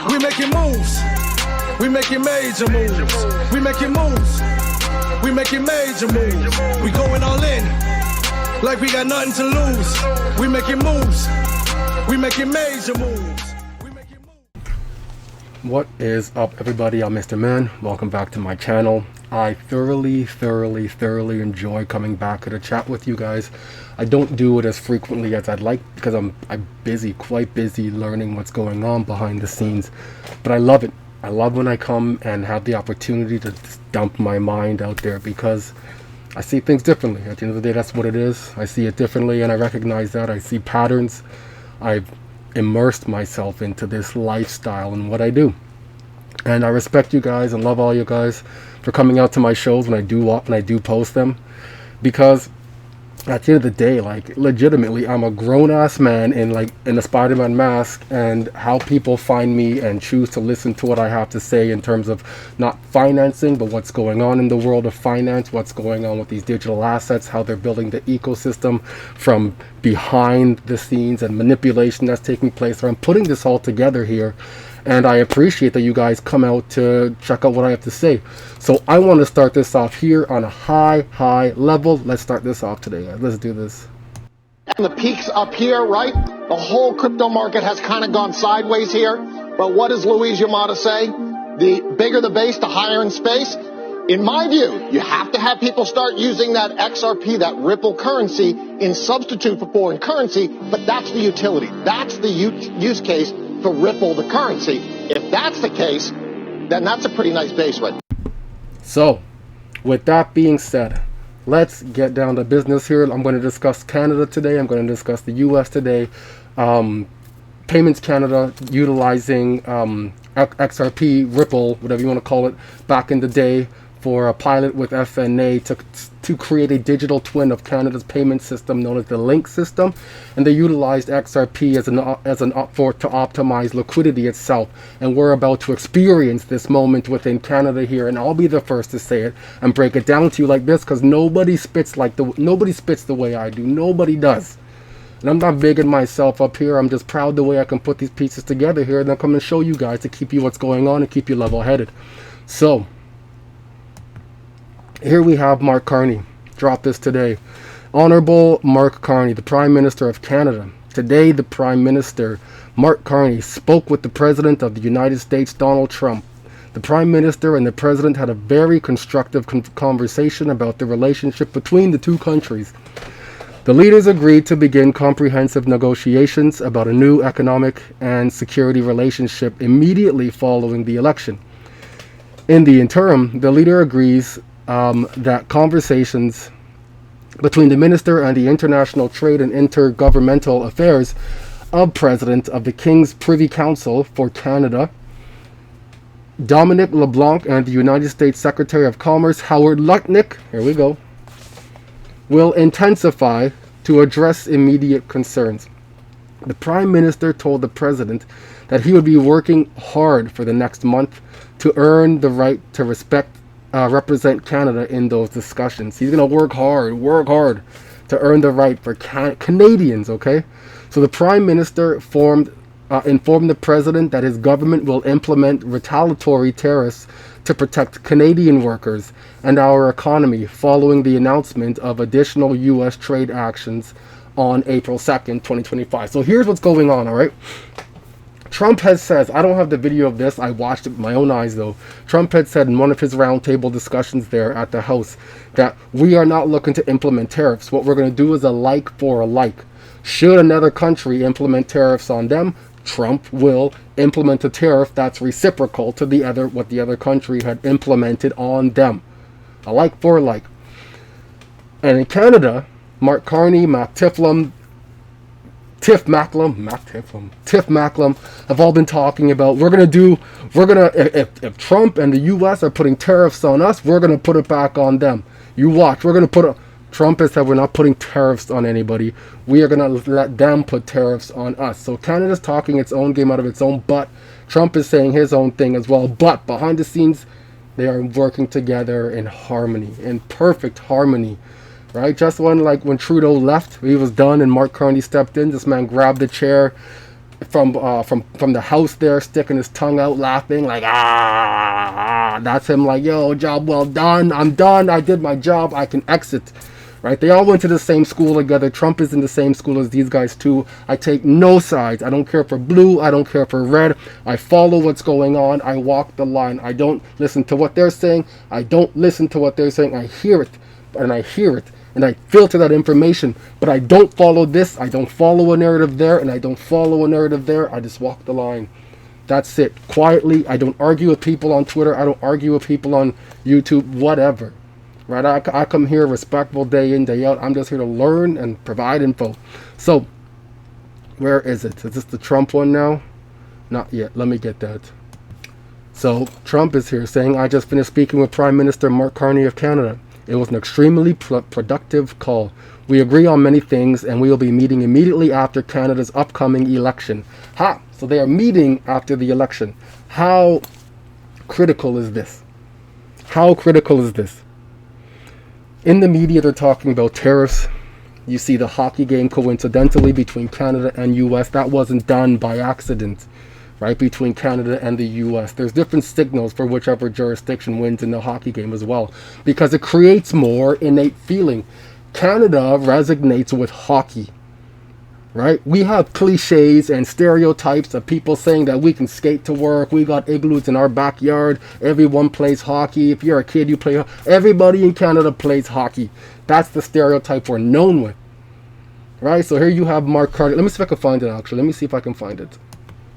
We making moves. We making major moves. We making moves. We making major moves. We going all in. Like we got nothing to lose. We making moves. We making major moves. What is up, everybody? I'm Mr. Man. Welcome back to my channel. I thoroughly enjoy coming back to the chat with you guys. I don't do it as frequently as I'd like because I'm busy, quite busy learning what's going on behind the scenes. But I love it. I love when I come and have the opportunity to just dump my mind out there because I see things differently. At the end of the day, that's what it is. I see it differently and I recognize that. I see patterns. I've immersed myself into this lifestyle and what I do. And I respect you guys and love all you guys for coming out to my shows when I do post them, because at the end of the day, like, legitimately, I'm a grown-ass man in a Spider-Man mask, and how people find me and choose to listen to what I have to say in terms of not financing, but what's going on in the world of finance, what's going on with these digital assets, how they're building the ecosystem from behind the scenes and manipulation that's taking place. So I'm putting this all together here, and I appreciate that you guys come out to check out what I have to say. So I want to start this off here on a high level. Let's start this off today, guys. Let's do this. And the peaks up here, right? The whole crypto market has kind of gone sideways here. But what does Luis Yamada say? The bigger the base, the higher in space. In my view, you have to have people start using that XRP, that Ripple currency, in substitute for foreign currency. But that's the utility. That's the use case for Ripple, the currency. If that's the case, then that's a pretty nice base right there. So, with that being said, let's get down to business here. I'm going to discuss Canada today. I'm going to discuss the US today. Payments Canada utilizing XRP, Ripple, whatever you want to call it, back in the day for a pilot with FNA to create a digital twin of Canada's payment system known as the Link system, and they utilized XRP to optimize liquidity itself. And we're about to experience this moment within Canada here, and I'll be the first to say it and break it down to you like this, because nobody spits the way I do. Nobody does. And I'm not bigging myself up here. I'm just proud the way I can put these pieces together here, and then come and show you guys to keep you what's going on and keep you level-headed. So here we have Mark Carney. Drop this today. Honorable Mark Carney, the Prime Minister of Canada. Today, the Prime Minister, Mark Carney, spoke with the President of the United States, Donald Trump. The Prime Minister and the President had a very constructive conversation about the relationship between the two countries. The leaders agreed to begin comprehensive negotiations about a new economic and security relationship immediately following the election. In the interim, the leader agrees that conversations between the Minister and the International Trade and Intergovernmental Affairs of President of the King's Privy Council for Canada, Dominic LeBlanc, and the United States Secretary of Commerce, Howard Lutnick, here we go, will intensify to address immediate concerns. The Prime Minister told the President that he would be working hard for the next month to earn the right to represent Canada in those discussions. He's going to work hard to earn the right for Canadians, okay? So the Prime Minister informed the President that his government will implement retaliatory tariffs to protect Canadian workers and our economy following the announcement of additional U.S. trade actions on April 2nd, 2025. So here's what's going on, all right? Trump has said, I don't have the video of this, I watched it with my own eyes though. Trump had said in one of his roundtable discussions there at the House that we are not looking to implement tariffs. What we're going to do is a like for a like. Should another country implement tariffs on them, Trump will implement a tariff that's reciprocal to what the other country had implemented on them. A like for a like. And in Canada, Mark Carney, Tiff Macklem have all been talking about if Trump and the US are putting tariffs on us, we're going to put it back on them. You watch, Trump has said we're not putting tariffs on anybody. We are going to let them put tariffs on us. So Canada's talking its own game out of its own butt. Trump is saying his own thing as well. But behind the scenes, they are working together in harmony, in perfect harmony. Right? Just when Trudeau left, he was done and Mark Carney stepped in. This man grabbed the chair, from the house there, sticking his tongue out, laughing like ah. That's him like, yo, job well done. I'm done. I did my job. I can exit. Right? They all went to the same school together. Trump is in the same school as these guys too. I take no sides. I don't care for blue. I don't care for red. I follow what's going on. I walk the line. I don't listen to what they're saying. I don't listen to what they're saying. I hear it, and I hear it, and I filter that information. But I don't follow this. I don't follow a narrative there, and I don't follow a narrative there. I just walk the line. That's it. Quietly. I don't argue with people on Twitter. I don't argue with people on YouTube. Whatever. Right, I come here respectful day in, day out. I'm just here to learn and provide info. So, where is it? Is this the Trump one now? Not yet. Let me get that. So, Trump is here saying, I just finished speaking with Prime Minister Mark Carney of Canada. It was an extremely productive call. We agree on many things, and we will be meeting immediately after Canada's upcoming election. Ha! So they are meeting after the election. How critical is this? How critical is this? In the media, they're talking about tariffs. You see the hockey game coincidentally between Canada and US. That wasn't done by accident, right? Between Canada and the US. There's different signals for whichever jurisdiction wins in the hockey game as well, because it creates more innate feeling. Canada resonates with hockey, right? We have cliches and stereotypes of people saying that we can skate to work. We got igloos in our backyard. Everyone plays hockey. If you're a kid, you play. Everybody in Canada plays hockey. That's the stereotype we're known with, right? So here you have Mark Carney. Let me see if I can find it, actually. Let me see if I can find it.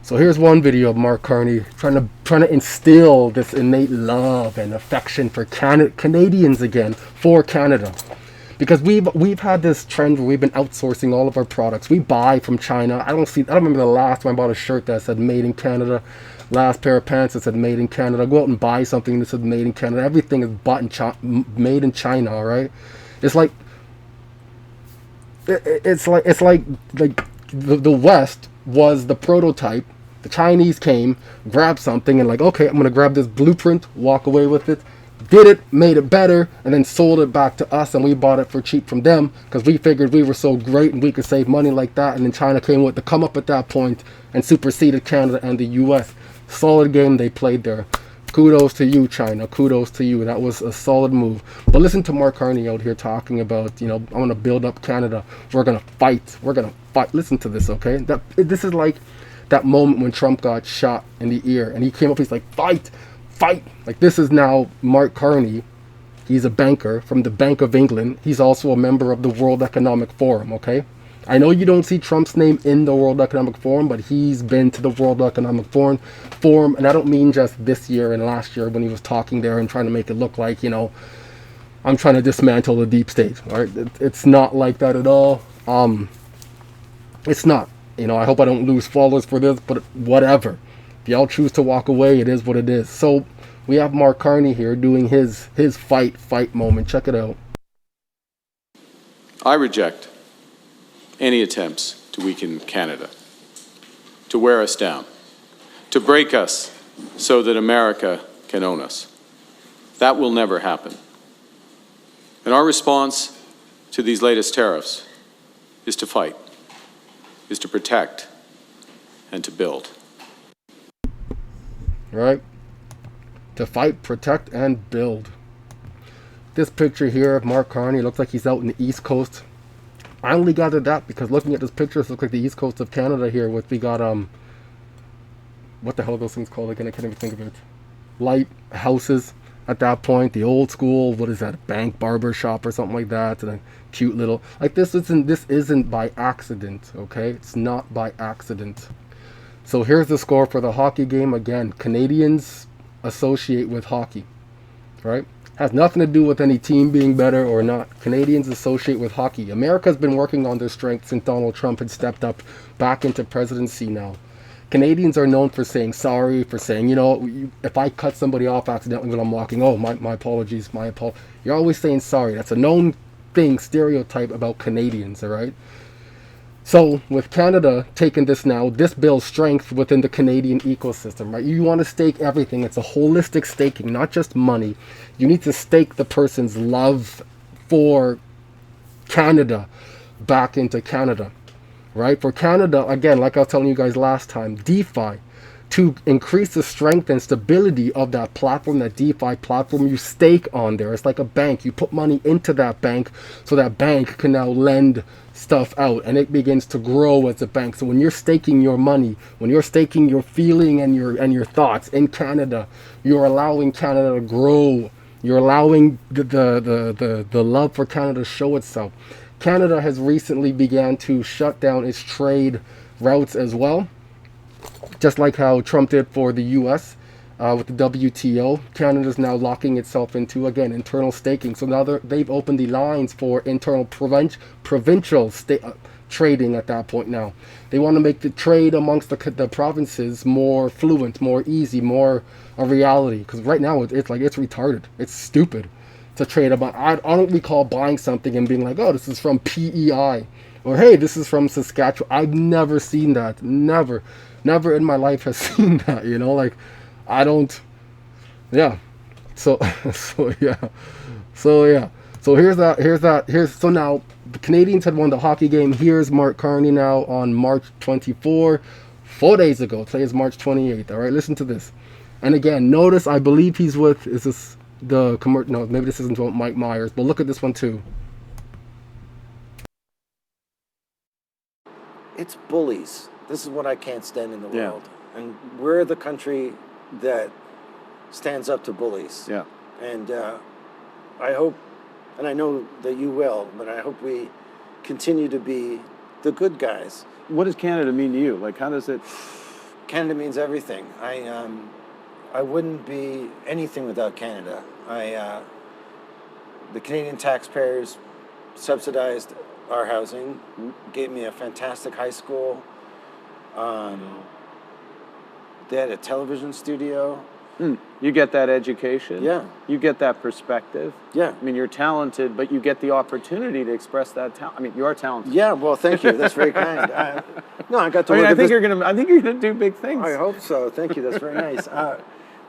So here's one video of Mark Carney trying to instill this innate love and affection for Canadians again, for Canada. Because we've had this trend where we've been outsourcing all of our products. We buy from China. I don't remember the last time I bought a shirt that said made in Canada. Last pair of pants that said made in Canada. Go out and buy something that said made in Canada. Everything is bought in made in China, all right? It's like the West was the prototype. The Chinese came, grabbed something, and like, okay, I'm gonna grab this blueprint, walk away with it. Did it, made it better, and then sold it back to us, and we bought it for cheap from them because we figured we were so great and we could save money like that. And then China came with the come up at that point and superseded Canada and the US. Solid game they played there. Kudos to you, China. Kudos to you. That was a solid move. But listen to Mark Carney out here talking about, I want to build up Canada. We're gonna fight. We're gonna fight. Listen to this, okay? This is like that moment when Trump got shot in the ear, and he came up. He's like, fight. Fight. Like, this is now Mark Carney. He's a banker from the Bank of England. He's also a member of the World Economic Forum, okay? I know you don't see Trump's name in the World Economic Forum, but he's been to the World Economic Forum, and I don't mean just this year and last year when he was talking there and trying to make it look like, I'm trying to dismantle the deep state, all right? It's not like that at all. It's not. I hope I don't lose followers for this, but whatever. Y'all choose to walk away, it is what it is. So we have Mark Carney here doing his fight moment. Check it out. I reject any attempts to weaken Canada, to wear us down, to break us so that America can own us. That will never happen. And our response to these latest tariffs is to fight, is to protect, and to build. Right? To fight, protect, and build. This picture here of Mark Carney looks like he's out in the East Coast. I only gathered that because looking at this picture, it looks like the East Coast of Canada here. We got what the hell are those things called again? I can't even think of it. Light houses at that point. The old school, what is that? A bank, barber shop, or something like that. And a cute little this isn't by accident. Okay, it's not by accident. So here's the score for the hockey game. Again, Canadians associate with hockey, right? Has nothing to do with any team being better or not. Canadians associate with hockey. America's been working on their strength since Donald Trump had stepped up back into presidency now. Canadians are known for saying sorry, for saying, if I cut somebody off accidentally when I'm walking, oh, my apologies, my apologies. You're always saying sorry. That's a known thing, stereotype about Canadians, all right? So with Canada taking this now, this builds strength within the Canadian ecosystem, right? You want to stake everything. It's a holistic staking, not just money. You need to stake the person's love for Canada back into Canada. right? For Canada, again, like I was telling you guys last time, DeFi, to increase the strength and stability of that platform, that DeFi platform, you stake on there. It's like a bank. You put money into that bank so that bank can now lend stuff out and it begins to grow as a bank. So when you're staking your money, when you're staking your feeling and your thoughts in Canada, you're allowing Canada to grow. You're allowing the love for Canada to show itself. Canada has recently began to shut down its trade routes as well, just like how Trump did for the U.S. With the WTO. Canada is now locking itself into, again, internal staking. So now they've opened the lines for internal provincial trading at that point now. They want to make the trade amongst the provinces more fluent, more easy, more a reality. Because right now it's retarded. It's stupid to trade about. I don't recall buying something and being like, oh, this is from PEI. Or, hey, this is from Saskatchewan. I've never seen that. Never in my life has seen that, you know, like, I don't, yeah, so now the Canadians had won the hockey game. Here's Mark Carney now on March 24, 4 days ago. Today is March 28th, all right, listen to this. And again, notice, I believe he's with, is this the, no, maybe this isn't Mike Myers, but look at this one too. It's bullies. This is what I can't stand in the world. And we're the country that stands up to bullies. Yeah. And I hope, and I know that you will, but I hope we continue to be the good guys. What does Canada mean to you? Like, how does it? Canada means everything. I wouldn't be anything without Canada. The Canadian taxpayers subsidized our housing, gave me a fantastic high school. They had a television studio. You get that education. Yeah. You get that perspective. Yeah. I mean, you're talented, but you get the opportunity to express that talent. I mean, you are talented. Yeah. Well, thank you. That's very kind. No, I got to. I mean, work I at think this... I think you're gonna do big things. I hope so. Thank you. That's very nice.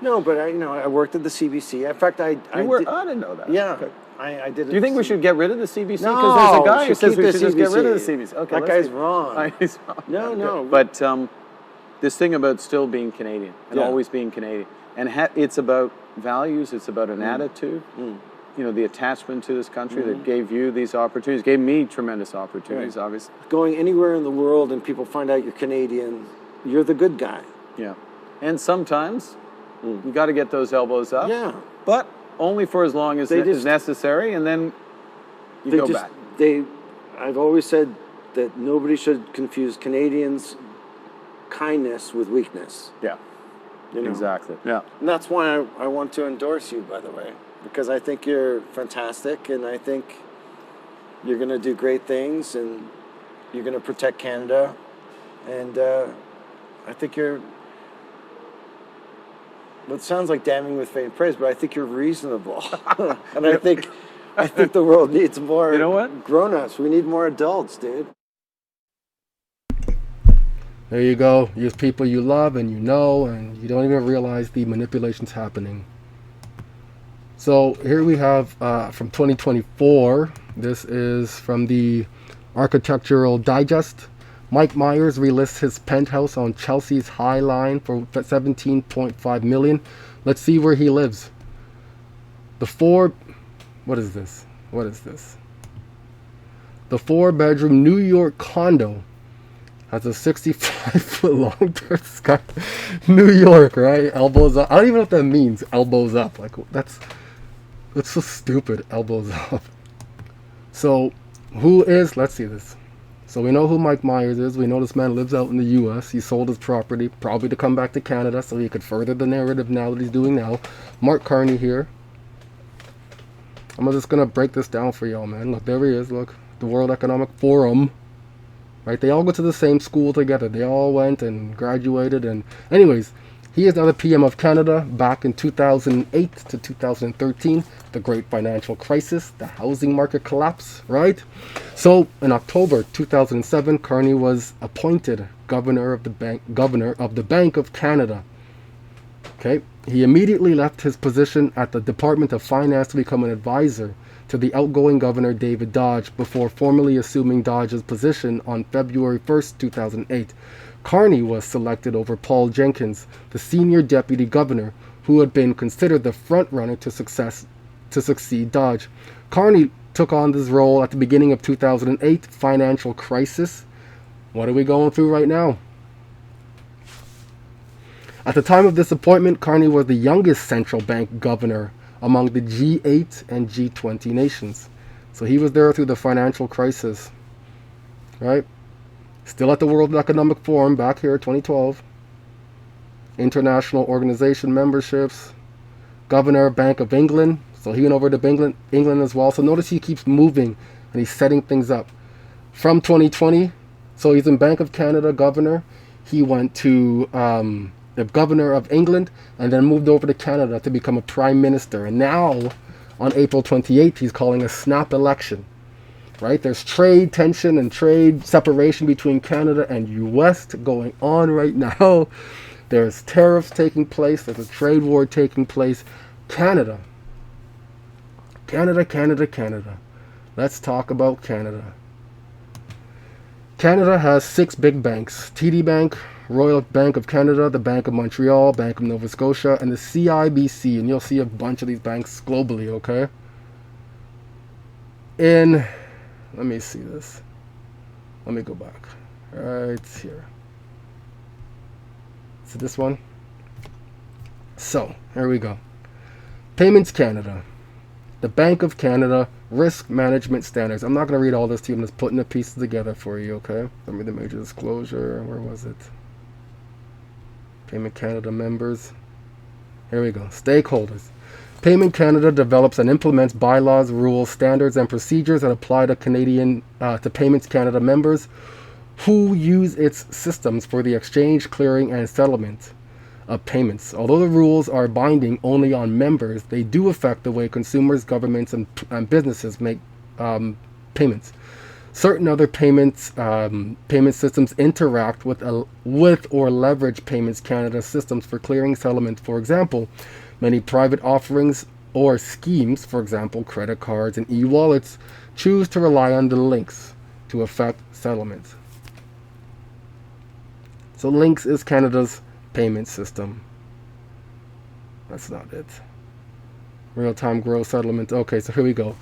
No, but I worked at the CBC. In fact, I didn't know that. Yeah. Okay. I did. Do you think we should get rid of the CBC? No, Because there's a guy who says we keep should the just get rid of the CBC. CBC. Okay, That guy's wrong. He's wrong. No. But this thing about still being Canadian and always being Canadian, and it's about values. It's about an attitude. You know, the attachment to this country that gave you these opportunities, gave me tremendous opportunities. Right. Obviously, Going anywhere in the world and people find out you're Canadian, you're the good guy. yeah. And sometimes you got to get those elbows up. Yeah. But only for as long as is necessary, and then you go back. I've always said that nobody should confuse Canadians' kindness with weakness. Yeah. You know? Exactly. Yeah. And that's why I want to endorse you, by the way, because I think you're fantastic, and I think you're going to do great things, and you're going to protect Canada, and I think you're. Well, it sounds like damning with faint praise, but I think you're reasonable, and I think the world needs more. You know what? Grown-ups. We need more adults, dude. There you go. Use people you love and you know, and you don't even realize the manipulation's happening. So here we have from 2024. This is from the Architectural Digest. Mike Myers relists his penthouse on Chelsea's High Line for $17.5 million. Let's see where he lives. What is this? The 4-bedroom New York condo has a 65-foot long dirt sky. New York, right? Elbows up. I don't even know what that means. Elbows up. Like, that's so stupid. Elbows up. So, let's see this. So we know who Mike Myers is. We know this man lives out in the U.S. He sold his property, probably to come back to Canada so he could further the narrative now that he's doing now. Mark Carney here. I'm just going to break this down for y'all, man. Look, there he is. Look, the World Economic Forum. Right? They all go to the same school together. They all went and graduated. And anyways, he is now the PM of Canada back in 2008 to 2013. The great financial crisis, the housing market collapse, right? So in October 2007, Carney was appointed governor of the Bank of Canada. Okay, he immediately left his position at the Department of Finance to become an advisor to the outgoing governor David Dodge before formally assuming Dodge's position on February 1st, 2008. Carney was selected over Paul Jenkins, the senior deputy governor, who had been considered the front-runner to succeed Dodge. Carney took on this role at the beginning of 2008 financial crisis. What are we going through right now? At the time of this appointment, Carney was the youngest central bank governor among the G8 and G20 nations. So he was there through the financial crisis, right? Still at the World Economic Forum back here, 2012. International organization memberships. Governor, Bank of England. So he went over to England as well. So notice he keeps moving and he's setting things up. From 2020, so he's in Bank of Canada governor. He went to the governor of England and then moved over to Canada to become a prime minister. And now, on April 28th, he's calling a snap election. Right? There's trade tension and trade separation between Canada and US going on right now. There's tariffs taking place. There's a trade war taking place. Canada. Let's talk about Canada. Canada has 6 big banks. TD Bank, Royal Bank of Canada, the Bank of Montreal, Bank of Nova Scotia, and the CIBC. And you'll see a bunch of these banks globally, okay? Let me see this. Let me go back. Right here. So this one. So, here we go. Payments Canada. The Bank of Canada Risk Management Standards. I'm not going to read all this to you. I'm just putting the pieces together for you, okay? Let me the major disclosure. Where was it? Payment Canada members. Here we go. Stakeholders. Payment Canada develops and implements bylaws, rules, standards, and procedures that apply to to Payments Canada members who use its systems for the exchange, clearing, and settlement of payments. Although the rules are binding only on members, they do affect the way consumers, governments, and businesses make payments. Certain other payment systems interact with or leverage Payments Canada systems for clearing settlement. For example, many private offerings or schemes, for example, credit cards and e-wallets, choose to rely on the links to effect settlements. So Links is Canada's payment system. That's not it. Real-time gross settlement. Okay, so here we go.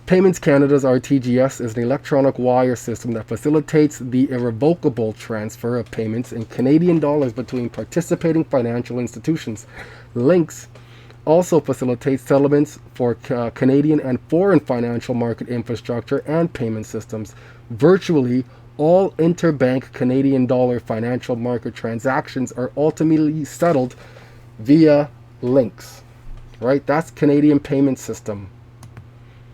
Payments Canada's RTGS is an electronic wire system that facilitates the irrevocable transfer of payments in Canadian dollars between participating financial institutions. Links also facilitates settlements for Canadian and foreign financial market infrastructure and payment systems. Virtually all interbank Canadian dollar financial market transactions are ultimately settled via Links. Right? That's Canadian payment system.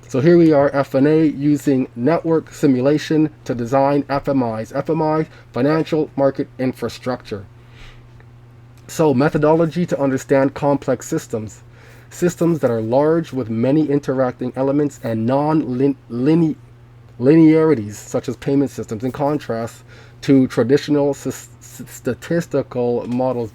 So here we are, FNA, using network simulation to design FMIs. FMI, financial market infrastructure. So methodology to understand complex systems. Systems that are large with many interacting elements and non-linearities, such as payment systems, in contrast to traditional statistical models,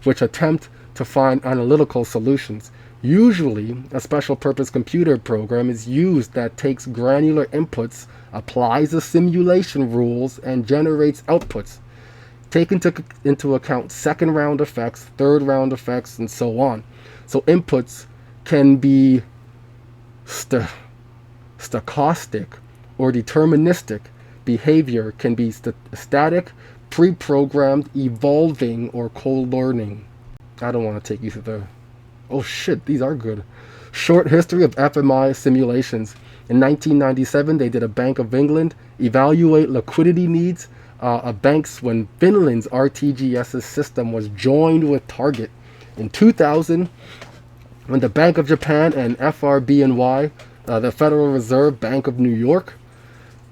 which attempt to find analytical solutions. Usually, a special purpose computer program is used that takes granular inputs, applies the simulation rules, and generates outputs. Take into account second round effects, third round effects, and so on. So inputs can be stochastic or deterministic. Behavior can be static, pre-programmed, evolving, or co-learning. I don't want to take you through the... Oh shit, these are good. Short history of FMI simulations. In 1997, they did a Bank of England evaluate liquidity needs of banks when Finland's RTGS system was joined with Target. In 2000, when the Bank of Japan and FRBNY, the Federal Reserve Bank of New York,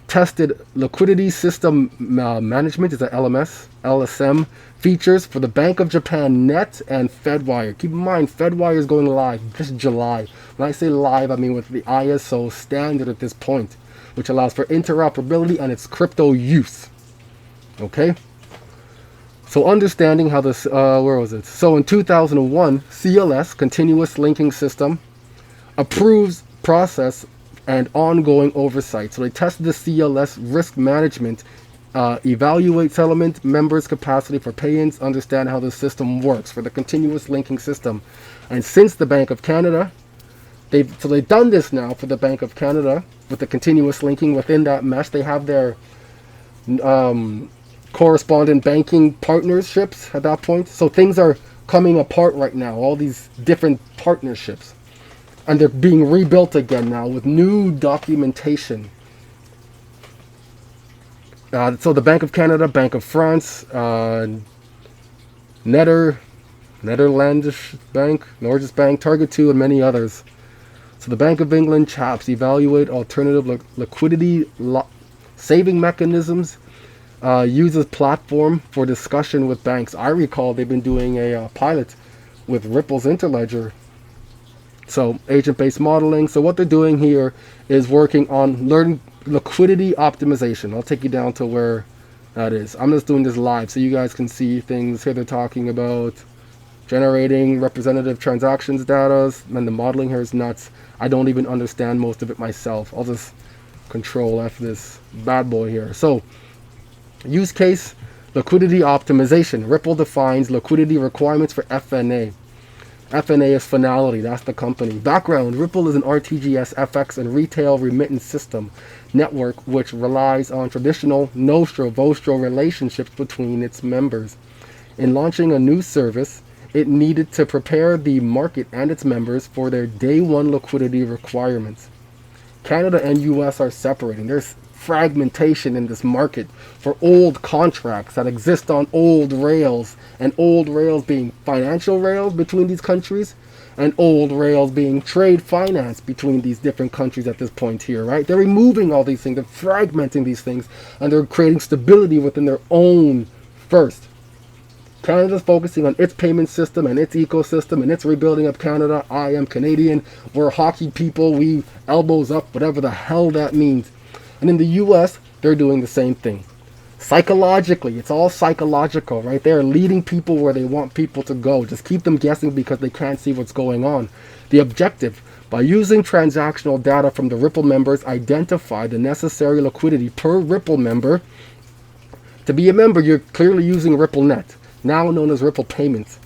tested liquidity system management, is a LSM features for the Bank of Japan Net and Fedwire. Keep in mind, Fedwire is going live this July. When I say live, I mean with the ISO standard at this point, which allows for interoperability and its crypto use. Okay? So understanding how this, where was it? So in 2001, CLS, Continuous Linking System, approves process and ongoing oversight. So they tested the CLS risk management, evaluate settlement members' capacity for pay-ins, understand how the system works for the continuous linking system. And since the Bank of Canada, they've done this now for the Bank of Canada with the continuous linking within that mesh. They have their correspondent banking partnerships at that point. So things are coming apart right now, all these different partnerships. And they're being rebuilt again now with new documentation. So the Bank of Canada, Bank of France, Netherlandish Bank, Norges Bank, Target 2, and many others. So the Bank of England, CHAPS, evaluate alternative liquidity saving mechanisms, uses platform for discussion with banks. I recall they've been doing a pilot with Ripple's Interledger. So agent-based modeling. So what they're doing here is working on learning liquidity optimization. I'll take you down to where that is. I'm just doing this live so you guys can see things. Here they're talking about generating representative transactions data, and the modeling here is nuts. I don't even understand most of it myself. I'll just control F this bad boy here. So use case, liquidity optimization. Ripple defines liquidity requirements for FNA. FNA is Finality, that's the company. Background, Ripple is an RTGS, FX, and retail remittance system network which relies on traditional nostro-vostro relationships between its members. In launching a new service, it needed to prepare the market and its members for their day one liquidity requirements. Canada and US are separating. There's fragmentation in this market for old contracts that exist on old rails, and old rails being financial rails between these countries, and old rails being trade finance between these different countries at this point here, right? They're removing all these things, they're fragmenting these things, and they're creating stability within their own first. Canada's focusing on its payment system and its ecosystem, and it's rebuilding up Canada. I am Canadian. We're hockey people. We elbows up, whatever the hell that means. And in the US, they're doing the same thing. Psychologically, it's all psychological, right? They're leading people where they want people to go. Just keep them guessing because they can't see what's going on. The objective, by using transactional data from the Ripple members, identify the necessary liquidity per Ripple member. To be a member, you're clearly using RippleNet, now known as Ripple Payments,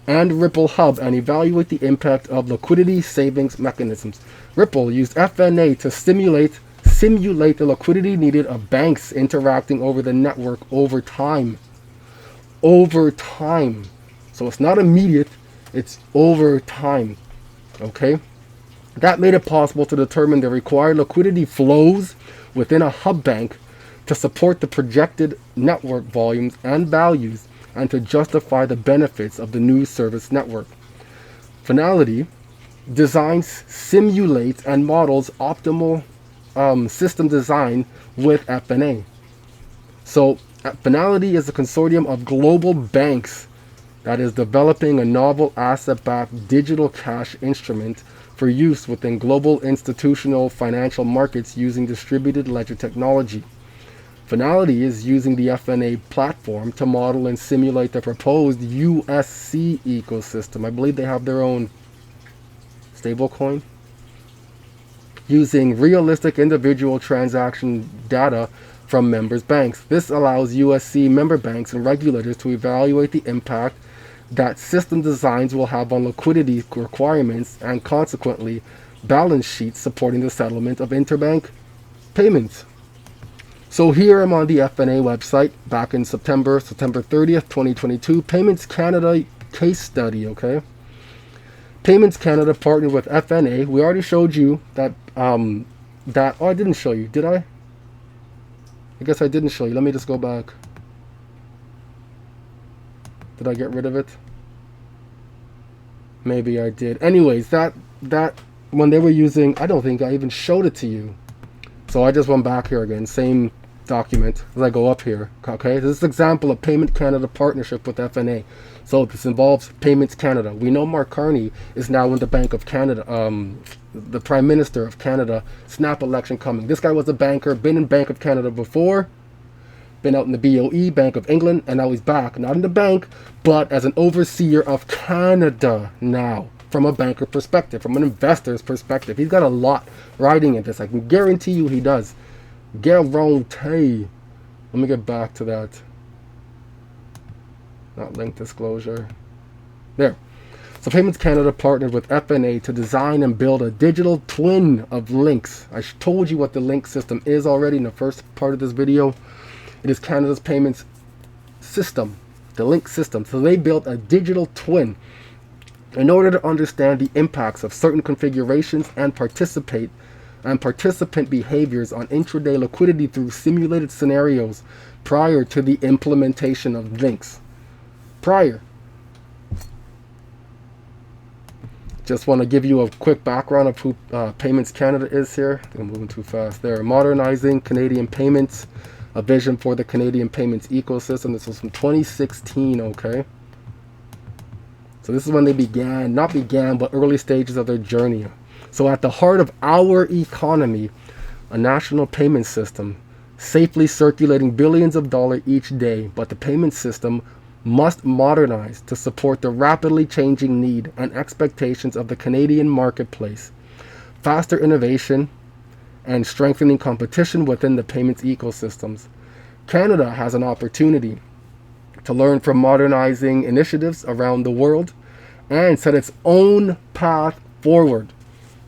and Ripple Hub, and evaluate the impact of liquidity savings mechanisms. Ripple used FNA to simulate the liquidity needed of banks interacting over the network over time. Over time. So it's not immediate, it's over time. Okay? That made it possible to determine the required liquidity flows within a hub bank to support the projected network volumes and values, and to justify the benefits of the new service network. Finality designs, simulates, and models optimal system design with FNA. So Finality is a consortium of global banks that is developing a novel asset-backed digital cash instrument for use within global institutional financial markets using distributed ledger technology. Finality is using the FNA platform to model and simulate the proposed USC ecosystem. I believe they have their own stablecoin. Using realistic individual transaction data from members' banks. This allows USC member banks and regulators to evaluate the impact that system designs will have on liquidity requirements and consequently balance sheets supporting the settlement of interbank payments. So here I'm on the FNA website back in September 30th, 2022. Payments Canada case study, okay? Payments Canada partnered with FNA. We already showed you that, oh, I didn't show you, did I? I guess I didn't show you. Let me just go back. Did I get rid of it? Maybe I did. Anyways, that when they were using, I don't think I even showed it to you. So I just went back here again, same document as I go up here. Okay, this is an example of Payment Canada partnership with FNA. So this involves Payments Canada. We know Mark Carney is now in the Bank of Canada, the Prime Minister of Canada. Snap election coming. This guy was a banker, been in Bank of Canada before, been out in the BOE, Bank of England, and now he's back, not in the bank, but as an overseer of Canada now. from a banker perspective, from an investor's perspective. He's got a lot riding in this. I can guarantee you he does. Guarantee. Let me get back to that. Not link disclosure. There. So Payments Canada partnered with FNA to design and build a digital twin of links. I told you what the link system is already in the first part of this video. It is Canada's payments system, the link system. So they built a digital twin in order to understand the impacts of certain configurations and participant behaviors on intraday liquidity through simulated scenarios prior to the implementation of links. Just want to give you a quick background of who Payments Canada is here. I'm moving too fast there. Modernizing Canadian payments, a vision for the Canadian payments ecosystem. This was from 2016, okay? So this is when they but early stages of their journey. So at the heart of our economy, a national payment system, safely circulating billions of dollars each day, but the payment system must modernize to support the rapidly changing need and expectations of the Canadian marketplace, faster innovation, and strengthening competition within the payments ecosystems. Canada has an opportunity to learn from modernizing initiatives around the world and set its own path forward,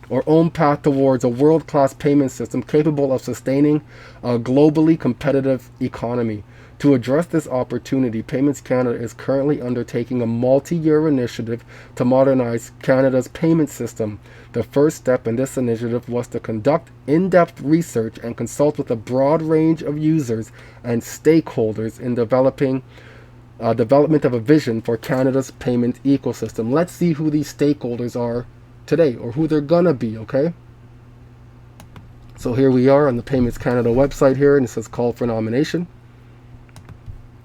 or own path towards a world-class payment system capable of sustaining a globally competitive economy. To address this opportunity, Payments Canada is currently undertaking a multi-year initiative to modernize Canada's payment system. The first step in this initiative was to conduct in-depth research and consult with a broad range of users and stakeholders in development of a vision for Canada's payment ecosystem. Let's see who these stakeholders are today, or who they're gonna be, okay? So here we are on the Payments Canada website here, and it says call for nomination.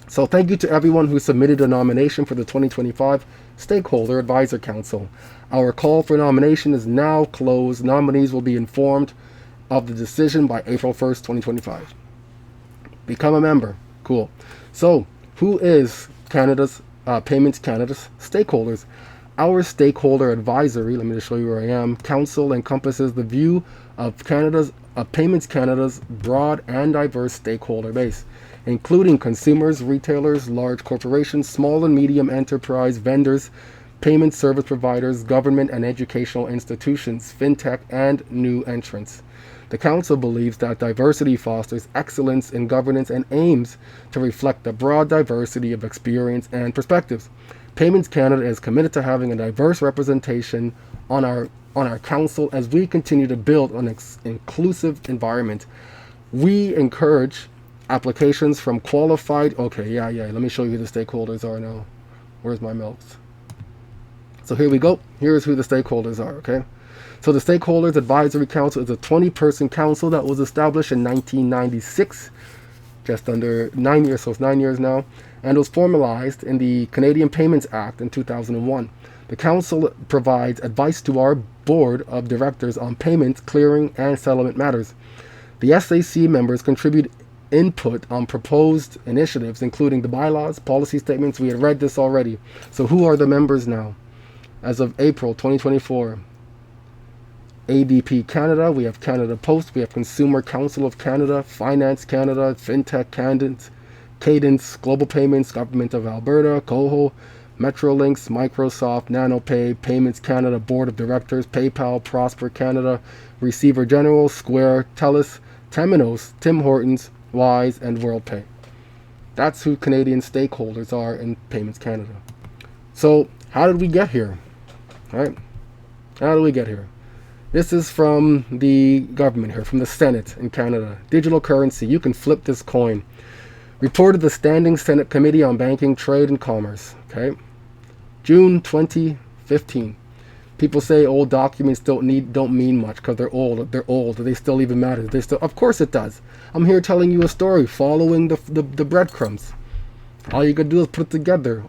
So thank you to everyone who submitted a nomination for the 2025 Stakeholder Advisor Council. Our call for nomination is now closed. Nominees will be informed of the decision by April 1st, 2025. Become a member. Cool. So who is Canada's Payments Canada's stakeholders? Our stakeholder advisory, let me just show you where I am, council encompasses the view of Payments Canada's broad and diverse stakeholder base, including consumers, retailers, large corporations, small and medium enterprise, vendors, payment service providers, government and educational institutions, fintech, and new entrants. The Council believes that diversity fosters excellence in governance and aims to reflect the broad diversity of experience and perspectives. Payments Canada is committed to having a diverse representation on our Council as we continue to build an inclusive environment. We encourage applications from qualified, let me show you who the stakeholders are now. Where's my mouse? So here we go. Here's who the stakeholders are, okay? So the Stakeholders Advisory Council is a 20-person council that was established in 1996, just under 9 years, so it's 9 years now, and was formalized in the Canadian Payments Act in 2001. The council provides advice to our board of directors on payments, clearing, and settlement matters. The SAC members contribute input on proposed initiatives, including the bylaws, policy statements. We had read this already. So who are the members now? As of April 2024, ADP Canada, we have Canada Post, we have Consumer Council of Canada, Finance Canada, FinTech Cadence, Global Payments, Government of Alberta, Coho, Metrolinx, Microsoft, NanoPay, Payments Canada Board of Directors, PayPal, Prosper Canada, Receiver General, Square, TELUS, Temenos, Tim Hortons, Wise, and WorldPay. That's who Canadian stakeholders are in Payments Canada. So how did we get here? All right, how did we get here? This is from the government here, from the Senate in Canada. Digital currency, you can flip this coin. Reported the Standing Senate Committee on Banking, Trade, and Commerce. Okay, June 2015. People say old documents don't mean much because they're old. They're old. Do they still even matter? Of course it does. I'm here telling you a story, following the breadcrumbs. All you gotta do is put it together.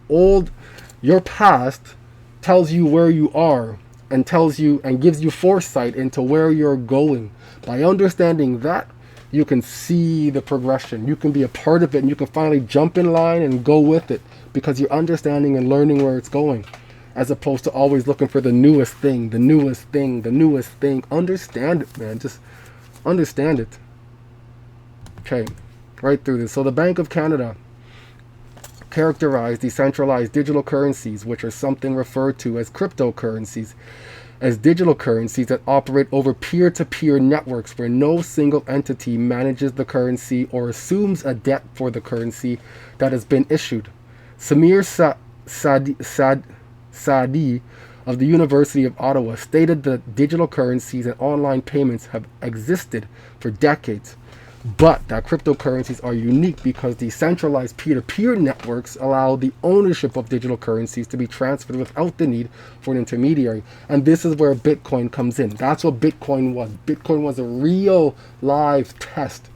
Your past tells you where you are and tells you and gives you foresight into where you're going. By understanding that, you can see the progression. You can be a part of it, and you can finally jump in line and go with it because you're understanding and learning where it's going. as opposed to always looking for the newest thing, the newest thing, the newest thing. Understand it, man. Just understand it. Okay, right through this. So the Bank of Canada characterized decentralized digital currencies, which are something referred to as cryptocurrencies, as digital currencies that operate over peer-to-peer networks where no single entity manages the currency or assumes a debt for the currency that has been issued. Samir Sadi of the University of Ottawa stated that digital currencies and online payments have existed for decades, but that cryptocurrencies are unique because decentralized peer-to-peer networks allow the ownership of digital currencies to be transferred without the need for an intermediary. And this is where Bitcoin comes in. That's what Bitcoin was. Bitcoin was a real live test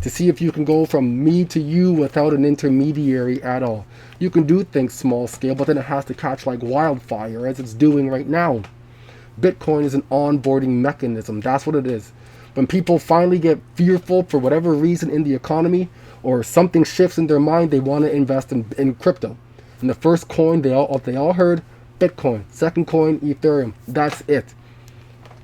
to see if you can go from me to you without an intermediary at all. You can do things small scale, but then it has to catch like wildfire, as it's doing right now. Bitcoin is an onboarding mechanism. That's what it is. When people finally get fearful for whatever reason in the economy, or something shifts in their mind, they want to invest in crypto. And the first coin they all heard, Bitcoin. Second coin, Ethereum. That's it.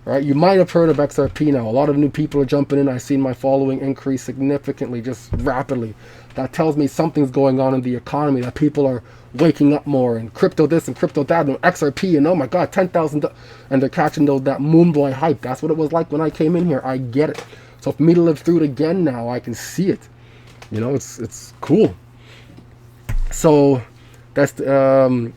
Right? You might have heard of XRP now. A lot of new people are jumping in. I've seen my following increase significantly, just rapidly. That tells me something's going on in the economy, that people are waking up more, and crypto this and crypto that, and XRP, and oh my God, 10,000, and they're catching that moon boy hype. That's what it was like when I came in here. I get it. So for me to live through it again now, I can see it. You know, it's cool. So that's in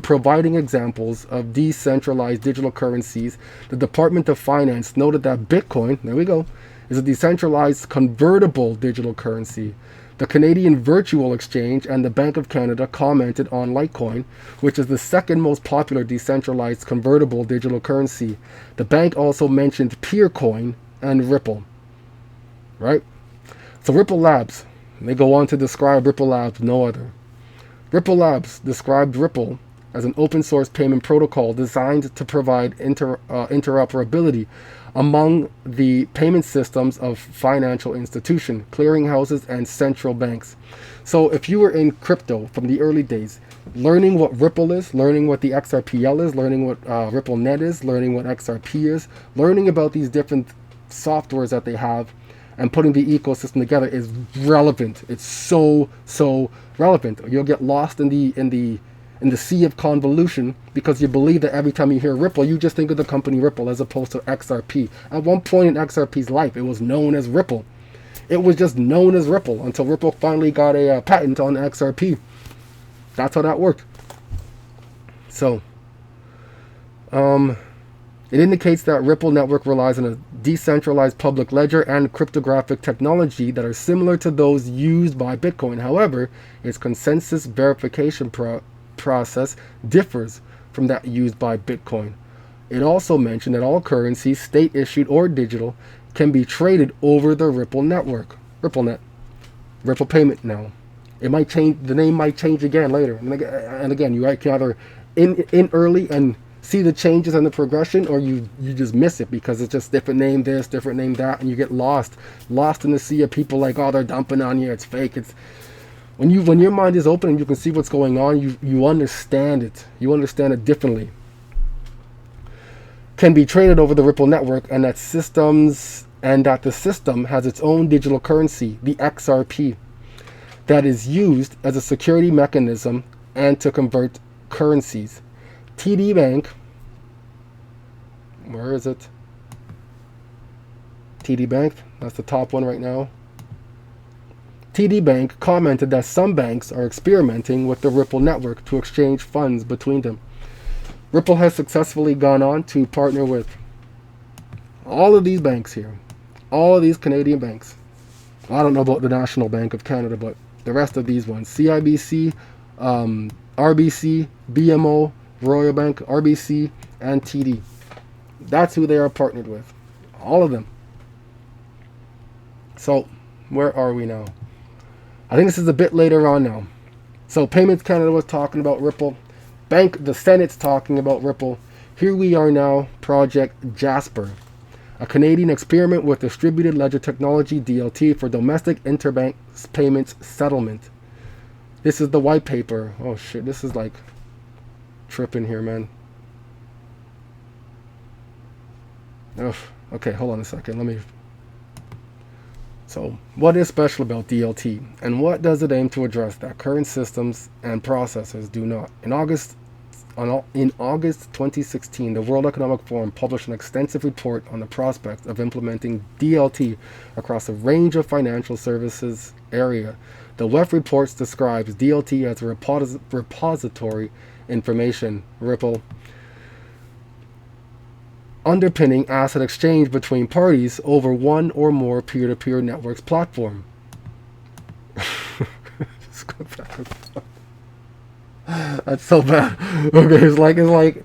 providing examples of decentralized digital currencies, the Department of Finance noted that Bitcoin, there we go, is a decentralized convertible digital currency. The Canadian Virtual Exchange and the Bank of Canada commented on Litecoin, which is the second most popular decentralized convertible digital currency. The bank also mentioned Peercoin and Ripple. Right? So Ripple Labs, they go on to describe Ripple Labs, no other. Ripple Labs described Ripple as an open source payment protocol designed to provide interoperability among the payment systems of financial institutions, clearinghouses, and central banks. So if you were in crypto from the early days, learning what Ripple is, learning what the XRPL is, learning what RippleNet is, learning what XRP is, learning about these different softwares that they have, and putting the ecosystem together is relevant. It's so relevant. You'll get lost in the sea of convolution because you believe that every time you hear Ripple, you just think of the company Ripple as opposed to XRP. At one point in XRP's life, it was known as Ripple. It was just known as Ripple until Ripple finally got a patent on XRP. That's how that worked. So, it indicates that Ripple Network relies on a decentralized public ledger and cryptographic technology that are similar to those used by Bitcoin. However, its consensus verification process differs from that used by Bitcoin. It also mentioned that all currencies, state issued or digital, can be traded over the Ripple network. RippleNet. Ripple payment now. It might change, the name might change again later. And again, you can either in early and see the changes and the progression, or you just miss it because it's just different name this, different name that, and you get lost in the sea of people like, oh, they're dumping on you, it's fake. It's when your mind is open and you can see what's going on, you understand it. You understand it differently. Can be traded over the Ripple network, and that the system has its own digital currency, the XRP, that is used as a security mechanism and to convert currencies. TD Bank, where is it? TD Bank, that's the top one right now. TD Bank commented that some banks are experimenting with the Ripple network to exchange funds between them. Ripple has successfully gone on to partner with all of these banks here, all of these Canadian banks. I don't know about the National Bank of Canada, but the rest of these ones, CIBC, RBC, BMO, Royal Bank, RBC, and TD. That's who they are partnered with. All of them. So, where are we now? I think this is a bit later on now. So, Payments Canada was talking about Ripple. The Senate's talking about Ripple. Here we are now, Project Jasper, a Canadian experiment with distributed ledger technology, DLT, for domestic interbank payments settlement. This is the white paper. Oh shit, this is like tripping here, man. Ugh. Okay, hold on a second. Let me. So, what is special about DLT, and what does it aim to address that current systems and processes do not? In August 2016, the World Economic Forum published an extensive report on the prospects of implementing DLT across a range of financial services area. The WEF reports describes DLT as a repository information Ripple underpinning asset exchange between parties over one or more peer-to-peer networks platform. Just go back and forth. That's so bad. Okay, it's like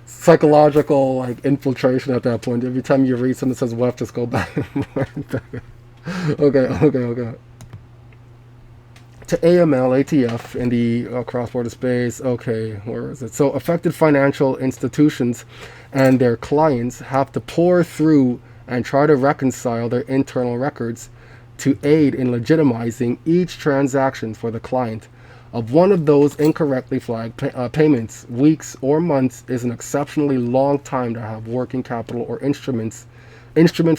psychological like infiltration at that point. Every time you read something that says WEF, just go back and forth. Okay. To AML, ATF in the cross-border space. Okay, where is it? So affected financial institutions and their clients have to pour through and try to reconcile their internal records to aid in legitimizing each transaction for the client. Of one of those incorrectly flagged payments, weeks or months is an exceptionally long time to have working capital or instrument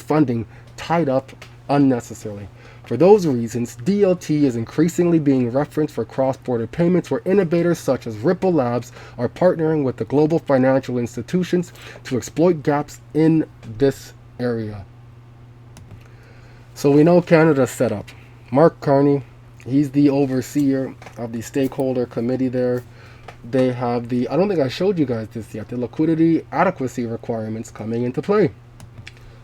funding tied up unnecessarily. For those reasons, DLT is increasingly being referenced for cross-border payments where innovators such as Ripple Labs are partnering with the global financial institutions to exploit gaps in this area. So we know Canada's set up. Mark Carney, he's the overseer of the stakeholder committee there. They have the, I don't think I showed you guys this yet, the liquidity adequacy requirements coming into play.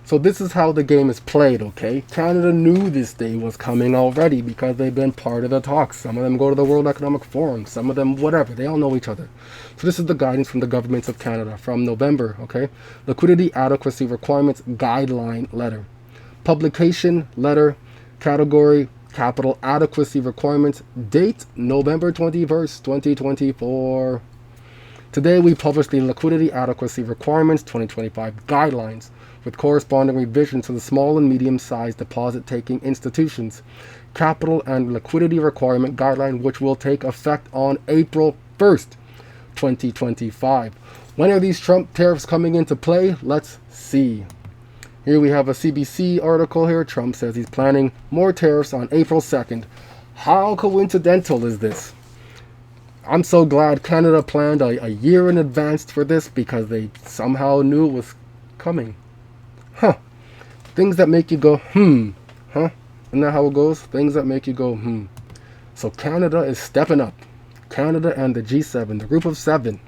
So this is how the game is played, okay? Canada knew this day was coming already because they've been part of the talks. Some of them go to the World Economic Forum, some of them whatever. They all know each other. So this is the guidance from the governments of Canada from November, okay? Liquidity adequacy requirements guideline letter. Publication letter, category, capital adequacy requirements, date November 21st, 2024. Today we published the liquidity adequacy requirements 2025 guidelines with corresponding revisions to the small and medium-sized deposit-taking institutions capital and liquidity requirement guideline, which will take effect on April 1st, 2025. When are these Trump tariffs coming into play? Let's see. Here we have a CBC article here. Trump says he's planning more tariffs on April 2nd. How coincidental is this? I'm so glad Canada planned a year in advance for this because they somehow knew it was coming. Huh. Things that make you go, huh? Isn't that how it goes? Things that make you go, So Canada is stepping up. Canada and the G7, the group of 7,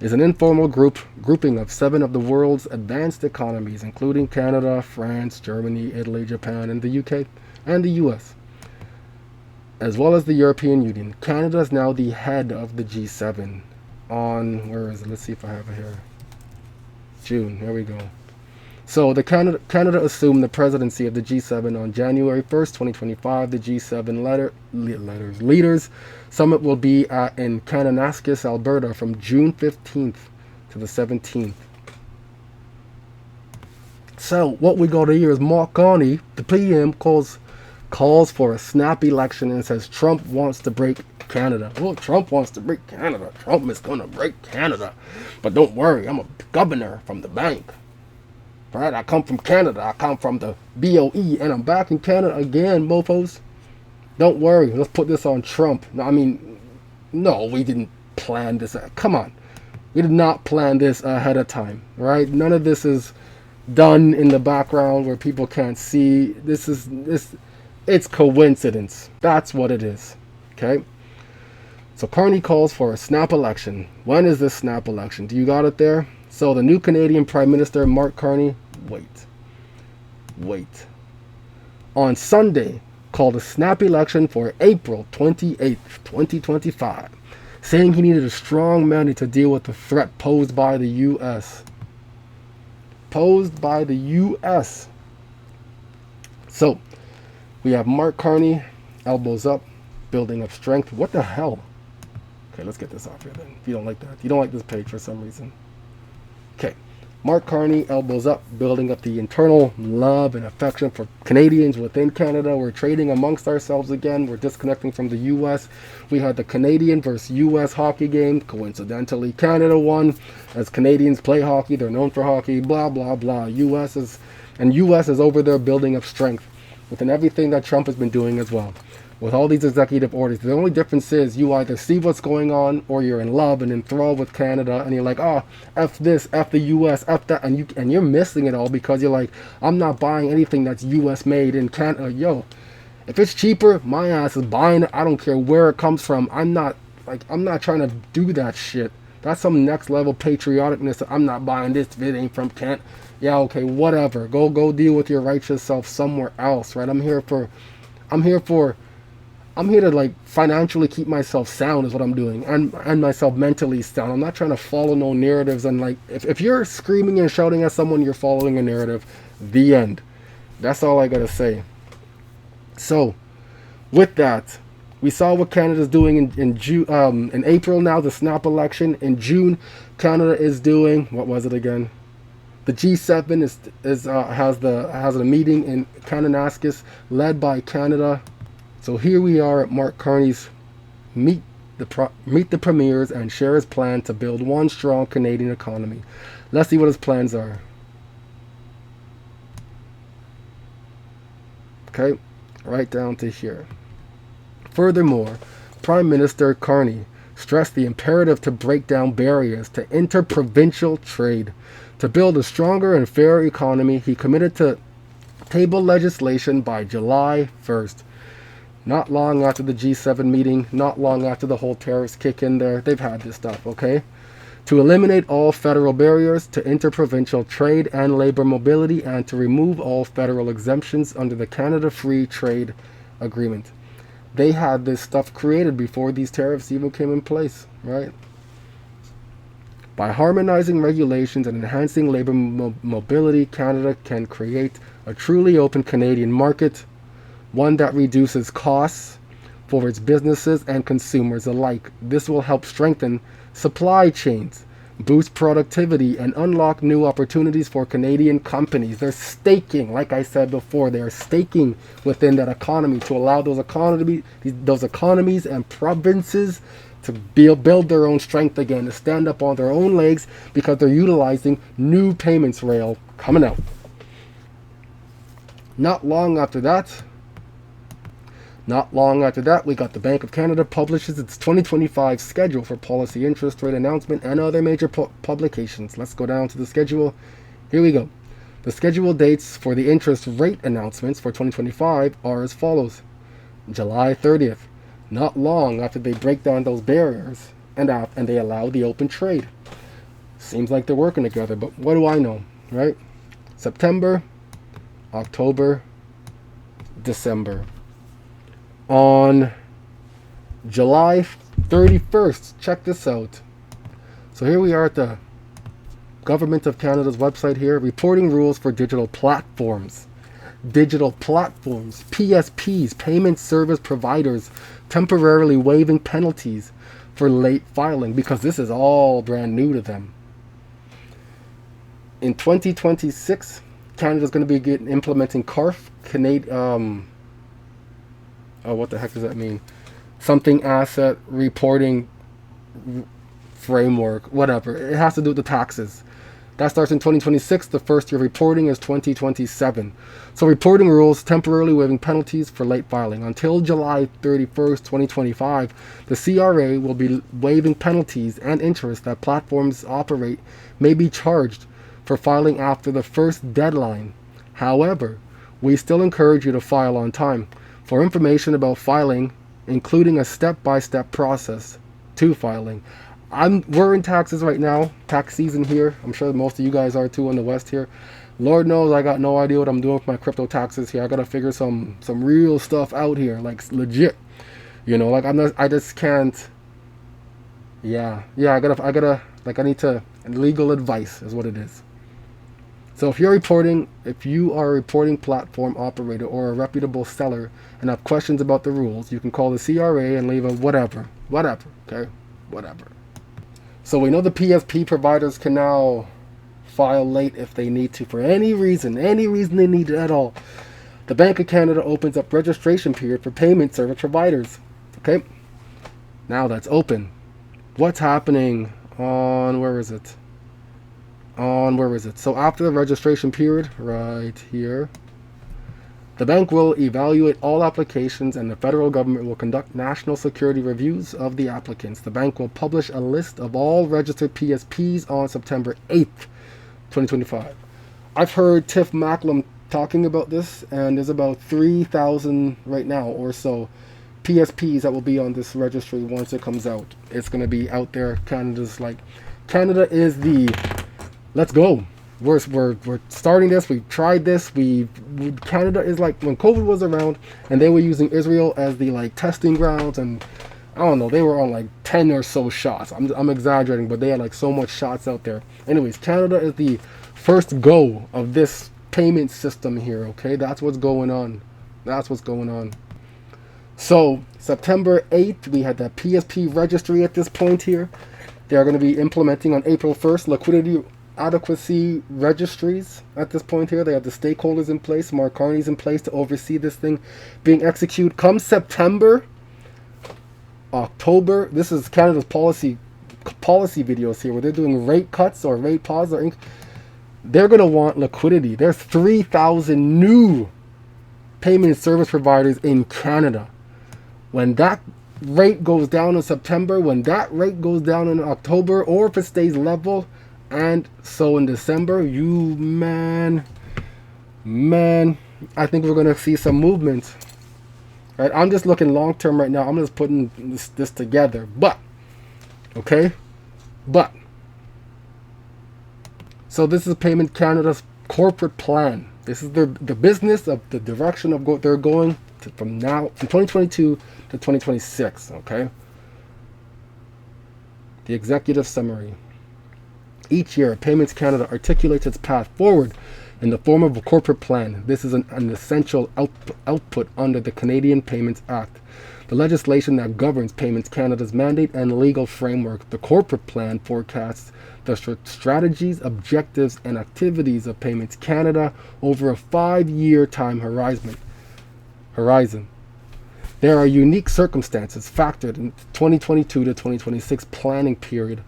is an informal grouping of 7 of the world's advanced economies, including Canada, France, Germany, Italy, Japan, and the UK, and the US, as well as the European Union. Canada is now the head of the G7 on, where is it? Let's see if I have it here. June, here we go. So the Canada assumed the presidency of the G7 on January 1st, 2025. The G7 leaders summit will be in Kananaskis, Alberta from June 15th to the 17th. So what we got here is Mark Carney, the PM, calls for a snap election and says Trump wants to break Canada. Well, Trump wants to break Canada. Trump is going to break Canada. But don't worry, I'm a governor from the bank. Right? I come from Canada. I come from the BOE, and I'm back in Canada again, mofos. Don't worry. Let's put this on Trump. No, we didn't plan this. Come on. We did not plan this ahead of time, right? None of this is done in the background where people can't see. It's coincidence. That's what it is, okay? So Carney calls for a snap election. When is this snap election? Do you got it there? So the new Canadian Prime Minister, Mark Carney, wait. On Sunday, called a snap election for April 28th, 2025, saying he needed a strong mandate to deal with the threat posed by the U.S. So, we have Mark Carney, elbows up, building up strength. What the hell? Okay, let's get this off here then. If you don't like that. You don't like this page for some reason. Okay. Mark Carney elbows up, building up the internal love and affection for Canadians within Canada. We're trading amongst ourselves again. We're disconnecting from the U.S. We had the Canadian versus U.S. hockey game. Coincidentally, Canada won. As Canadians play hockey, they're known for hockey, blah, blah, blah. U.S. is over there building up strength within everything that Trump has been doing as well. With all these executive orders, the only difference is you either see what's going on or you're in love and enthralled with Canada, and you're like, oh, F this, F the US, F that, and you're missing it all because you're like, I'm not buying anything that's US made in Canada. Yo, if it's cheaper, my ass is buying it. I don't care where it comes from. I'm not trying to do that shit. That's some next level patrioticness. I'm not buying this if it ain't from Kent. Yeah, okay, whatever. Go deal with your righteous self somewhere else, right? I'm here to like financially keep myself sound is what I'm doing, and myself mentally sound. I'm not trying to follow no narratives, and like if you're screaming and shouting at someone, you're following a narrative. The end. That's all I gotta say. So, with that, we saw what Canada's doing in April now, the snap election. In June, Canada is doing, what was it again? The G7 has a meeting in Kananaskis led by Canada. So here we are at Mark Carney's meet the premiers and share his plan to build one strong Canadian economy. Let's see what his plans are. Okay, right down to here. Furthermore, Prime Minister Carney stressed the imperative to break down barriers to interprovincial trade. To build a stronger and fairer economy, he committed to table legislation by July 1st. Not long after the G7 meeting, not long after the whole tariffs kick in there, they've had this stuff, okay? To eliminate all federal barriers to interprovincial trade and labor mobility, and to remove all federal exemptions under the Canada Free Trade Agreement. They had this stuff created before these tariffs even came in place, right? By harmonizing regulations and enhancing labor mobility, Canada can create a truly open Canadian market, one that reduces costs for its businesses and consumers alike. This will help strengthen supply chains, boost productivity, and unlock new opportunities for Canadian companies. They're staking, like I said before, they're staking within that economy to allow those economies and provinces to build their own strength again, to stand up on their own legs, because they're utilizing new payments rail coming out. Not long after that, we got the Bank of Canada publishes its 2025 schedule for policy interest rate announcement and other major publications. Let's go down to the schedule. Here we go. The schedule dates for the interest rate announcements for 2025 are as follows. July 30th, not long after they break down those barriers and they allow the open trade. Seems like they're working together, but what do I know, right? September, October, December. On July 31st, check this out. So here we are at the Government of Canada's website here, reporting rules for digital platforms. PSPs, payment service providers, temporarily waiving penalties for late filing, because this is all brand new to them. In 2026, Canada's going to be implementing CARF, what the heck does that mean? Something asset reporting framework, whatever. It has to do with the taxes. That starts in 2026. The first year of reporting is 2027. So reporting rules temporarily waiving penalties for late filing. Until July 31st, 2025, the CRA will be waiving penalties and interest that platforms operate may be charged for filing after the first deadline. However, we still encourage you to file on time. For information about filing, including a step-by-step process to filing. We're in taxes right now, tax season here. I'm sure most of you guys are too in the West here. Lord knows I got no idea what I'm doing with my crypto taxes here. I gotta figure some real stuff out here, like legit. You know, like I just can't. Yeah, I need legal advice is what it is. So if you are a reporting platform operator or a reputable seller and have questions about the rules, you can call the CRA and leave a whatever, okay, whatever. So we know the PSP providers can now file late if they need to for any reason they need it at all. The Bank of Canada opens up registration period for payment service providers. Okay, now that's open. What's happening on, where is it? So after the registration period, right here, the bank will evaluate all applications and the federal government will conduct national security reviews of the applicants. The bank will publish a list of all registered PSPs on September 8th, 2025. I've heard Tiff Macklem talking about this, and there's about 3,000 right now or so PSPs that will be on this registry once it comes out. It's going to be out there. Canada is the, let's go. We're starting this. We've tried this. Canada is like when COVID was around and they were using Israel as the like testing grounds, and I don't know, they were on like 10 or so shots. I'm exaggerating, but they had like so much shots out there. Anyways, Canada is the first go of this payment system here. Okay, that's what's going on. So September 8th, we had that PSP registry at this point here. They are going to be implementing on April 1st liquidity adequacy registries at this point here. They have the stakeholders in place. Mark Carney's in place to oversee this thing being executed. Come September, October, this is Canada's policy videos here where they're doing rate cuts or rate pause or they're going to want liquidity. There's 3,000 new payment service providers in Canada. When that rate goes down in September, when that rate goes down in October, or if it stays level, and so in December, man, I think we're going to see some movement. Right? I'm just looking long term right now. I'm just putting this together. But, okay? So this is Payment Canada's corporate plan. This is the business of the direction of they're going to, from 2022 to 2026, okay? The executive summary. Each year, Payments Canada articulates its path forward in the form of a corporate plan. This is an essential output under the Canadian Payments Act, the legislation that governs Payments Canada's mandate and legal framework. The corporate plan forecasts the strategies, objectives, and activities of Payments Canada over a 5-year time horizon. There are unique circumstances factored in the 2022 to 2026 planning period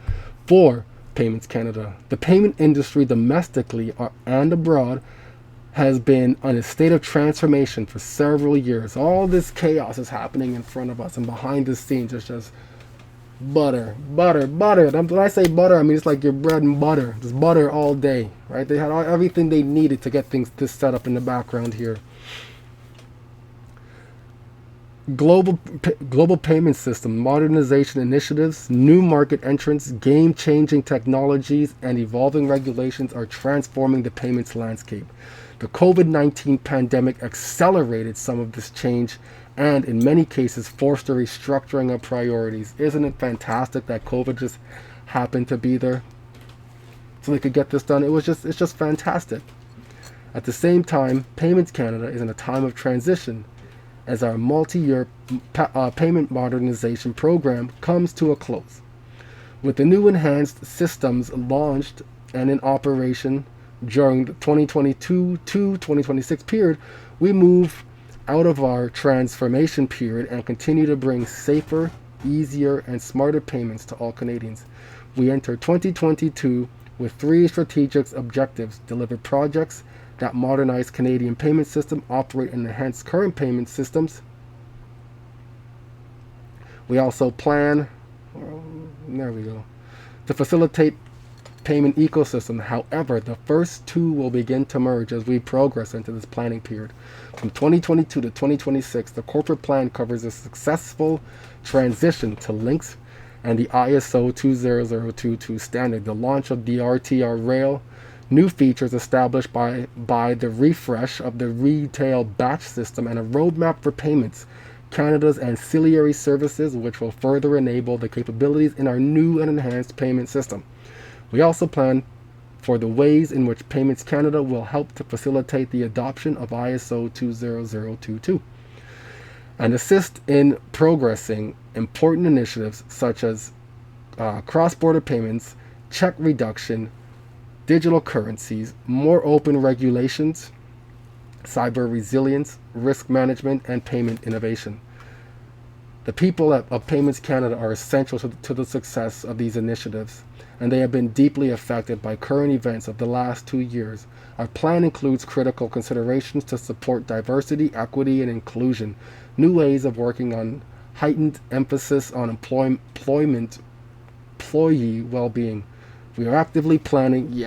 for Payments Canada. The payment industry domestically and abroad has been on a state of transformation for several years. All this chaos is happening in front of us, and behind the scenes it's just butter. When I say butter, I mean it's like your bread and butter, just butter all day, right? They had everything they needed to get this set up in the background here. Global payment system modernization initiatives, new market entrants, game-changing technologies, and evolving regulations are transforming the payments landscape. The COVID-19 pandemic accelerated some of this change and, in many cases, forced a restructuring of priorities. Isn't it fantastic that COVID just happened to be there so they could get this done? It's just fantastic. At the same time, Payments Canada is in a time of transition as our multi-year payment modernization program comes to a close. With the new enhanced systems launched and in operation during the 2022 to 2026 period, we move out of our transformation period and continue to bring safer, easier, and smarter payments to all Canadians. We enter 2022 with 3 strategic objectives: deliver projects that modernize Canadian payment system, operate and enhance current payment systems. We also plan, to facilitate payment ecosystem. However, the first 2 will begin to merge as we progress into this planning period. From 2022 to 2026, the corporate plan covers a successful transition to links and the ISO 20022 standard, the launch of the RTR rail, new features established by the refresh of the retail batch system, and a roadmap for payments, Canada's ancillary services, which will further enable the capabilities in our new and enhanced payment system. We also plan for the ways in which Payments Canada will help to facilitate the adoption of ISO 20022 and assist in progressing important initiatives such as cross-border payments, check reduction, digital currencies, more open regulations, cyber resilience, risk management, and payment innovation. The people of Payments Canada are essential to the success of these initiatives, and they have been deeply affected by current events of the last 2 years. Our plan includes critical considerations to support diversity, equity, and inclusion, new ways of working on heightened emphasis on employee well-being. We are actively planning.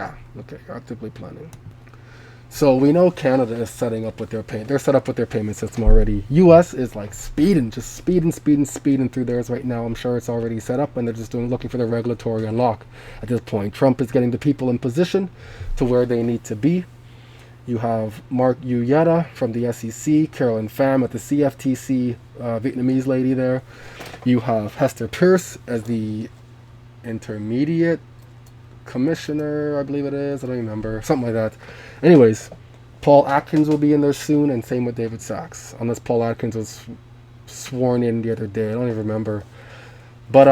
Actively planning. So we know Canada is setting up with they're set up with their payment system already. US is like speeding through theirs right now. I'm sure it's already set up and they're just looking for the regulatory unlock at this point. Trump is getting the people in position to where they need to be. You have Mark Uyeda from the SEC, Carolyn Pham at the CFTC, Vietnamese lady there. You have Hester Peirce as the intermediate commissioner, I believe it is. I don't remember. Something like that. Anyways, Paul Atkins will be in there soon, and same with David Sachs. Unless Paul Atkins was sworn in the other day. I don't even remember. But,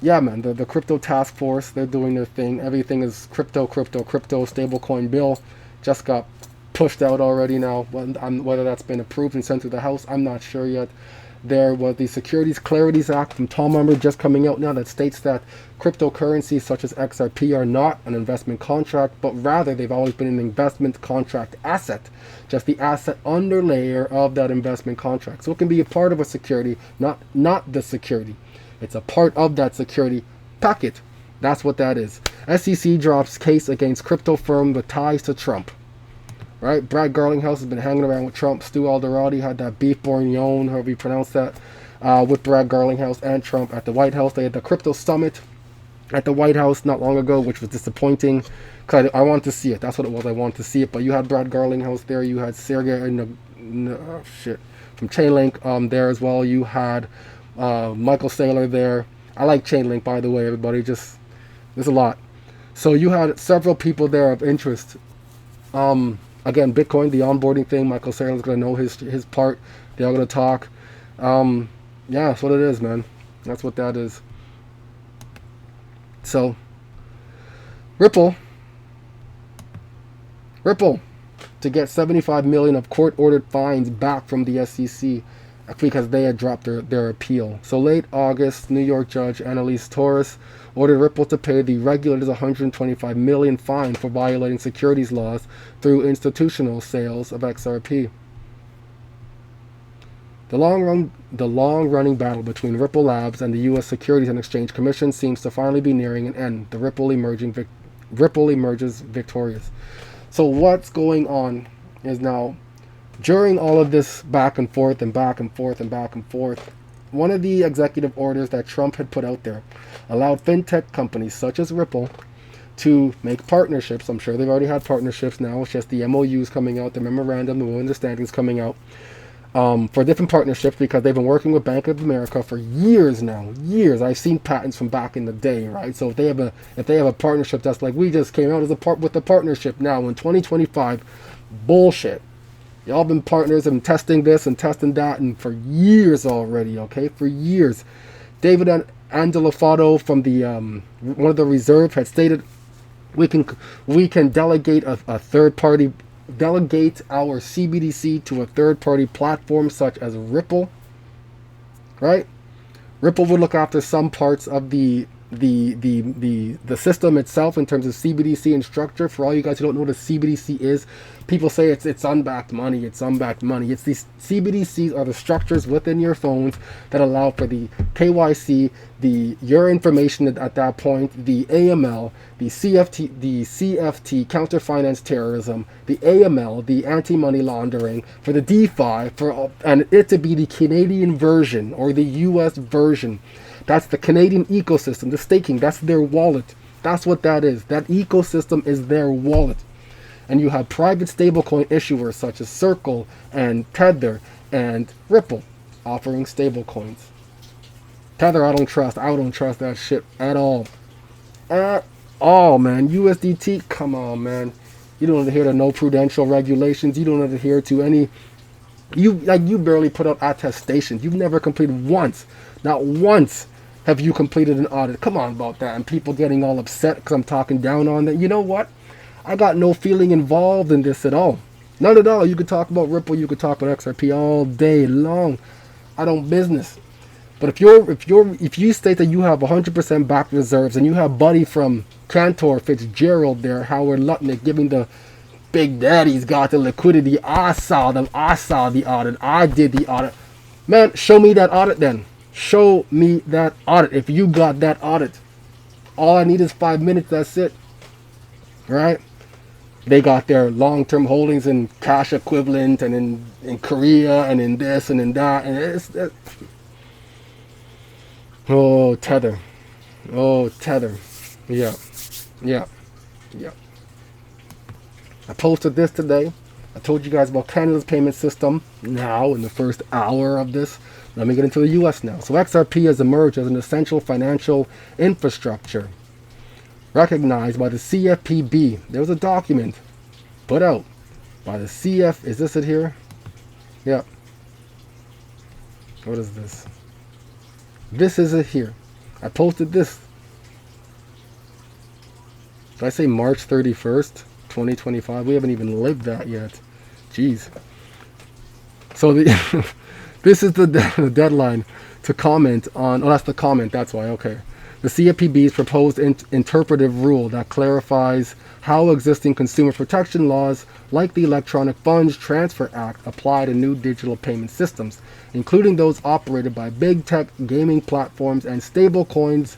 yeah, man, the crypto task force, they're doing their thing. Everything is crypto, stablecoin bill just got pushed out already now. Whether that's been approved and sent to the House, I'm not sure yet. There was the Securities Clarities Act from Tom Emmer just coming out now that states that cryptocurrencies such as XRP are not an investment contract, but rather they've always been an investment contract asset, just the asset underlayer of that investment contract. So it can be a part of a security, not the security. It's a part of that security packet. That's what that is. SEC drops case against crypto firm with ties to Trump. Right, Brad Garlinghouse has been hanging around with Trump. Stu Alderati had that beef bourguignon, however you pronounce that, with Brad Garlinghouse and Trump at the White House. They had the crypto summit at the White House not long ago, which was disappointing because I wanted to see it. That's what it was. I wanted to see it. But you had Brad Garlinghouse there. You had Sergey from Chainlink there as well. You had Michael Saylor there. I like Chainlink, by the way, everybody. Just there's a lot. So you had several people there of interest. Again, Bitcoin, the onboarding thing, Michael Saylor's going to know his part. They're all going to talk. Yeah, that's what it is, man. That's what that is. So, Ripple, to get $75 million of court-ordered fines back from the SEC because they had dropped their appeal. So late August, New York judge Annalise Torres ordered Ripple to pay the regulators $125 million fine for violating securities laws through institutional sales of XRP. The long-running battle between Ripple Labs and the U.S. Securities and Exchange Commission seems to finally be nearing an end. The Ripple emerges victorious. So what's going on is now, during all of this back and forth, one of the executive orders that Trump had put out there allowed fintech companies such as Ripple to make partnerships. I'm sure they've already had partnerships now. It's just the MOUs coming out, the memorandum, the understandings coming out for different partnerships because they've been working with Bank of America for years now. Years. I've seen patents from back in the day, right? So if they have a partnership that's like we just came out as with the partnership now in 2025, bullshit. Y'all been partners and testing this and testing that and for years already, okay? For years. David Andelafato from the one of the reserve had stated we can delegate a third party, delegate our CBDC to a third party platform such as Ripple, right? Ripple would look after some parts of the system itself in terms of CBDC and structure. For all you guys who don't know what a CBDC is, people say it's unbacked money. It's unbacked money. It's these CBDCs are the structures within your phones that allow for the KYC, your information at that point, the AML, the CFT, counter finance terrorism, the AML, the anti-money laundering, for the DeFi, and it to be the Canadian version or the US version. That's the Canadian ecosystem, the staking, that's their wallet. That's what that is. That ecosystem is their wallet. And you have private stablecoin issuers such as Circle and Tether and Ripple offering stablecoins. Tether, I don't trust that shit at all. At all, man. USDT, come on, man. You don't adhere to no prudential regulations. You don't adhere to any. You barely put out attestations. You've never completed once, not once, Have you completed an audit? Come on about that. And people getting all upset because I'm talking down on that. You know what? I got no feeling involved in this at all. None at all. You could talk about Ripple, you could talk about XRP all day long. I don't business. But if you state that you have 100% backed reserves and you have Buddy from Cantor Fitzgerald there, Howard Lutnick giving the Big Daddy's got the liquidity. I saw them. I saw the audit. I did the audit. Man, show me that audit then. Show me that audit. If you got that audit, all I need is 5 minutes. That's it. Right? They got their long-term holdings in cash equivalent and in Korea and in this and in that. And oh, Tether. Oh, Tether. Yeah. Yeah. Yeah. I posted this today. I told you guys about Canada's payment system now in the first hour of this. Let me get into the US now. So XRP has emerged as an essential financial infrastructure recognized by the CFPB. There was a document put out by the CF. Is this it here? Yeah. What is this? This is it here. I posted this. Did I say March 31st, 2025? We haven't even lived that yet. Jeez. So this is the deadline to comment on. Oh, that's the comment. That's why. Okay. The CFPB's proposed interpretive rule that clarifies how existing consumer protection laws, like the Electronic Funds Transfer Act, apply to new digital payment systems, including those operated by big tech gaming platforms and stable coins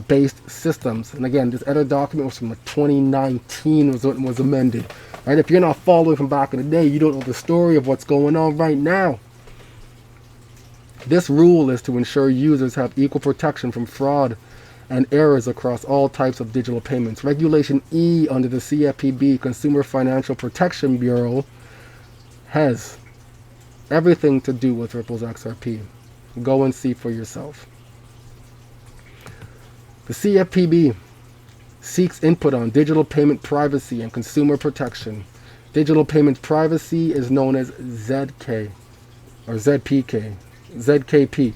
based systems. And again, this other document was from 2019 was when it was amended. Right? If you're not following from back in the day, you don't know the story of what's going on right now. This rule is to ensure users have equal protection from fraud and errors across all types of digital payments. Regulation E under the CFPB, Consumer Financial Protection Bureau, has everything to do with Ripple's XRP. Go and see for yourself. The CFPB seeks input on digital payment privacy and consumer protection. Digital payment privacy is known as ZK or ZPK. ZKP,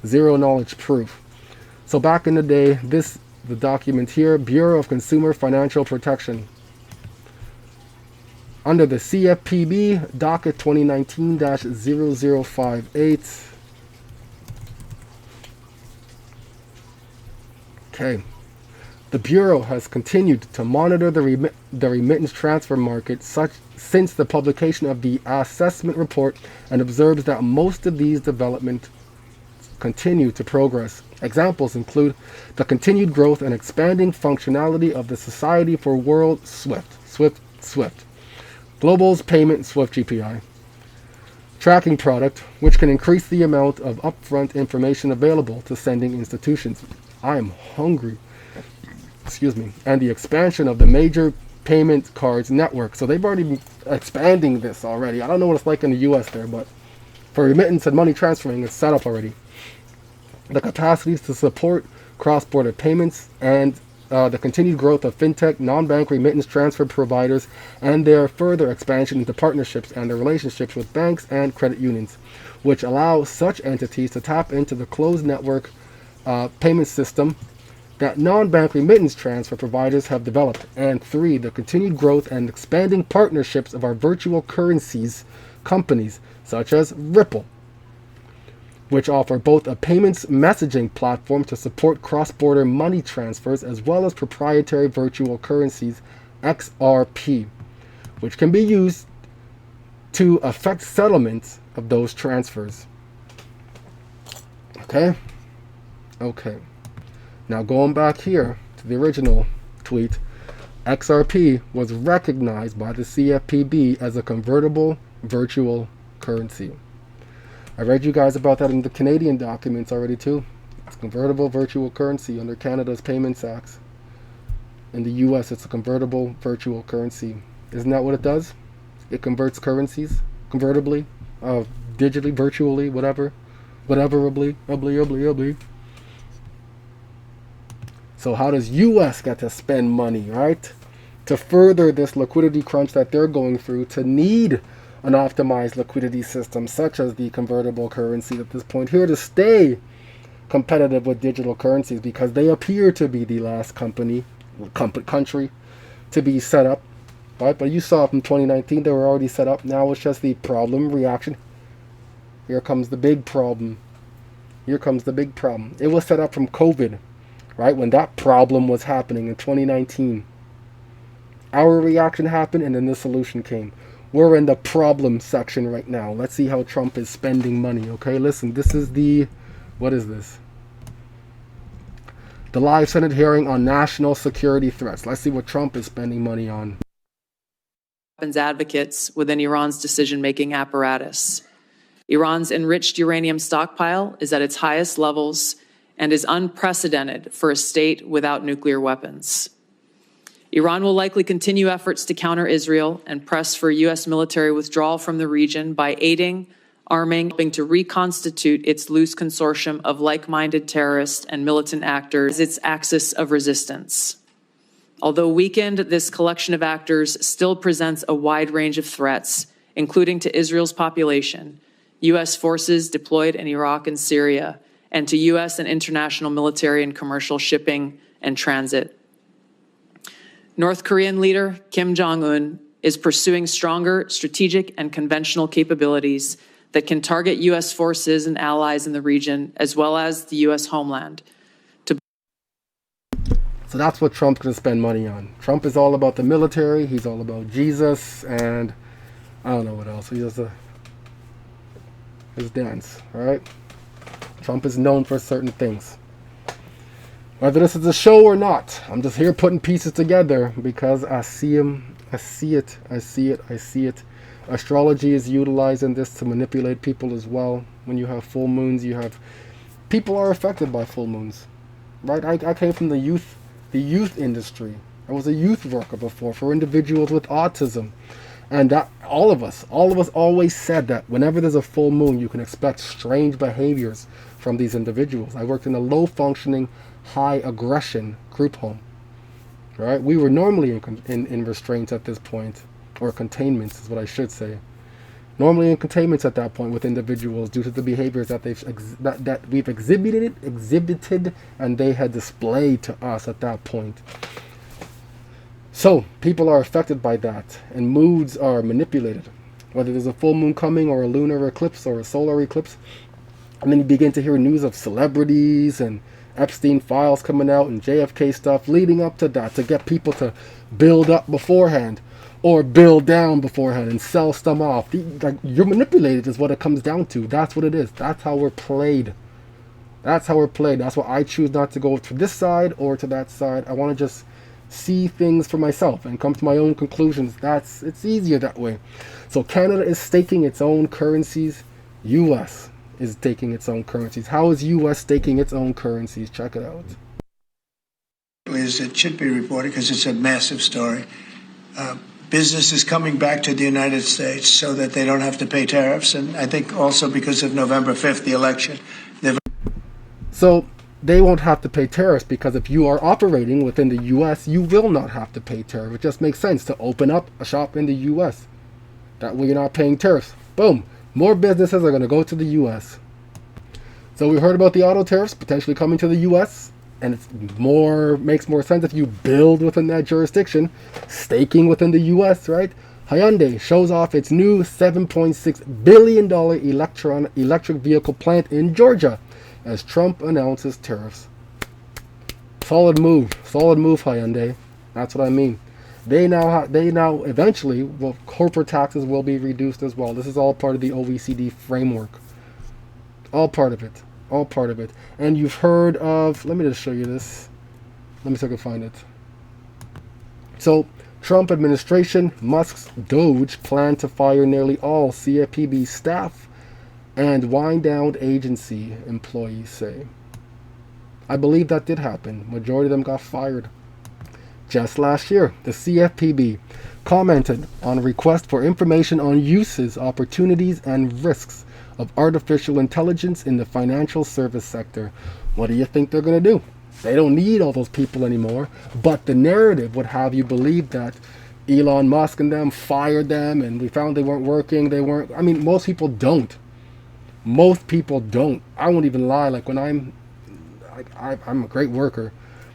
Zero Knowledge Proof. So back in the day, the document here, Bureau of Consumer Financial Protection. Under the CFPB, docket 2019-0058. Okay. The Bureau has continued to monitor the remittance transfer market since the publication of the assessment report and observes that most of these developments continue to progress. Examples include the continued growth and expanding functionality of the Society for World SWIFT, Global's Payment SWIFT GPI, tracking product, which can increase the amount of upfront information available to sending institutions. I am hungry. Excuse me. And the expansion of the major payment cards network. So they've already been expanding this already. I don't know what it's like in the US there, but for remittance and money transferring, it's set up already. The capacities to support cross-border payments and the continued growth of fintech, non-bank remittance transfer providers, and their further expansion into partnerships and their relationships with banks and credit unions, which allow such entities to tap into the closed network payment system that non-bank remittance transfer providers have developed. And 3, the continued growth and expanding partnerships of our virtual currencies companies such as Ripple, which offer both a payments messaging platform to support cross-border money transfers as well as proprietary virtual currencies, XRP, which can be used to affect settlements of those transfers. Okay? Now going back here to the original tweet, XRP was recognized by the CFPB as a convertible virtual currency. I read you guys about that in the Canadian documents already too. It's convertible virtual currency under Canada's Payments Acts. In the US, it's a convertible virtual currency. Isn't that what it does? It converts currencies convertibly, digitally, virtually, whateverably. So how does US get to spend money, right? To further this liquidity crunch that they're going through, to need an optimized liquidity system such as the convertible currency at this point, here to stay competitive with digital currencies because they appear to be the last country to be set up. Right? But you saw from 2019 they were already set up. Now it's just the problem reaction. Here comes the big problem. Here comes the big problem. It was set up from COVID, right? When that problem was happening in 2019. Our reaction happened and then the solution came. We're in the problem section right now. Let's see how Trump is spending money. Okay, listen, this is what is this? The live Senate hearing on national security threats. Let's see what Trump is spending money on. Weapons advocates within Iran's decision-making apparatus. Iran's enriched uranium stockpile is at its highest levels and is unprecedented for a state without nuclear weapons. Iran will likely continue efforts to counter Israel and press for U.S. military withdrawal from the region by aiding, arming, helping to reconstitute its loose consortium of like-minded terrorist and militant actors as its axis of resistance. Although weakened, this collection of actors still presents a wide range of threats, including to Israel's population, U.S. forces deployed in Iraq and Syria, and to U.S. and international military and commercial shipping and transit. North Korean leader Kim Jong-un is pursuing stronger strategic and conventional capabilities that can target U.S. forces and allies in the region, as well as the U.S. homeland. So that's what Trump's going to spend money on. Trump is all about the military. He's all about Jesus, and I don't know what else. He does his dance, all right? Trump is known for certain things. Whether this is a show or not, I'm just here putting pieces together because I see him. I see it. Astrology is utilizing this to manipulate people as well. When you have full moons, people are affected by full moons, right? I came from the youth industry. I was a youth worker before for individuals with autism. And that all of us always said that whenever there's a full moon, you can expect strange behaviors from these individuals. I worked in a low-functioning, high-aggression group home. Right? We were normally in restraints at this point, or containments is what I should say. Normally in containments at that point with individuals due to the behaviors that we've exhibited, and they had displayed to us at that point. So people are affected by that, and moods are manipulated. Whether there's a full moon coming, or a lunar eclipse, or a solar eclipse, and then you begin to hear news of celebrities and Epstein files coming out and JFK stuff leading up to that to get people to build up beforehand or build down beforehand and sell stuff off. You're manipulated is what it comes down to. That's what it is. That's how we're played. That's why I choose not to go to this side or to that side. I want to just see things for myself and come to my own conclusions. It's easier that way. So Canada is staking its own currencies. US is taking its own currencies. How is US staking its own currencies? Check it out. It should be reported because it's a massive story. Business is coming back to the United States so that they don't have to pay tariffs, and I think also because of November 5th, the election. So they won't have to pay tariffs because if you are operating within the U.S., you will not have to pay tariffs. It just makes sense to open up a shop in the U.S. That way you're not paying tariffs. Boom. More businesses are going to go to the U.S. So we heard about the auto tariffs potentially coming to the U.S., and makes more sense if you build within that jurisdiction, staking within the U.S., right? Hyundai shows off its new $7.6 billion electric vehicle plant in Georgia as Trump announces tariffs. Solid move, Hyundai. That's what I mean. They now eventually, corporate taxes will be reduced as well. This is all part of the OECD framework. All part of it. And you've heard of, let me just show you this. Let me see if I can find it. So, Trump administration, Musk's Doge plan to fire nearly all CFPB staff and wind down agency, employees say. I believe that did happen. Majority of them got fired. Just last year, the CFPB commented on a request for information on uses, opportunities, and risks of artificial intelligence in the financial service sector. What do you think they're going to do? They don't need all those people anymore, but the narrative would have you believe that Elon Musk and them fired them and we found they weren't working, most people don't. I won't even lie, like when I'm I'm a great worker.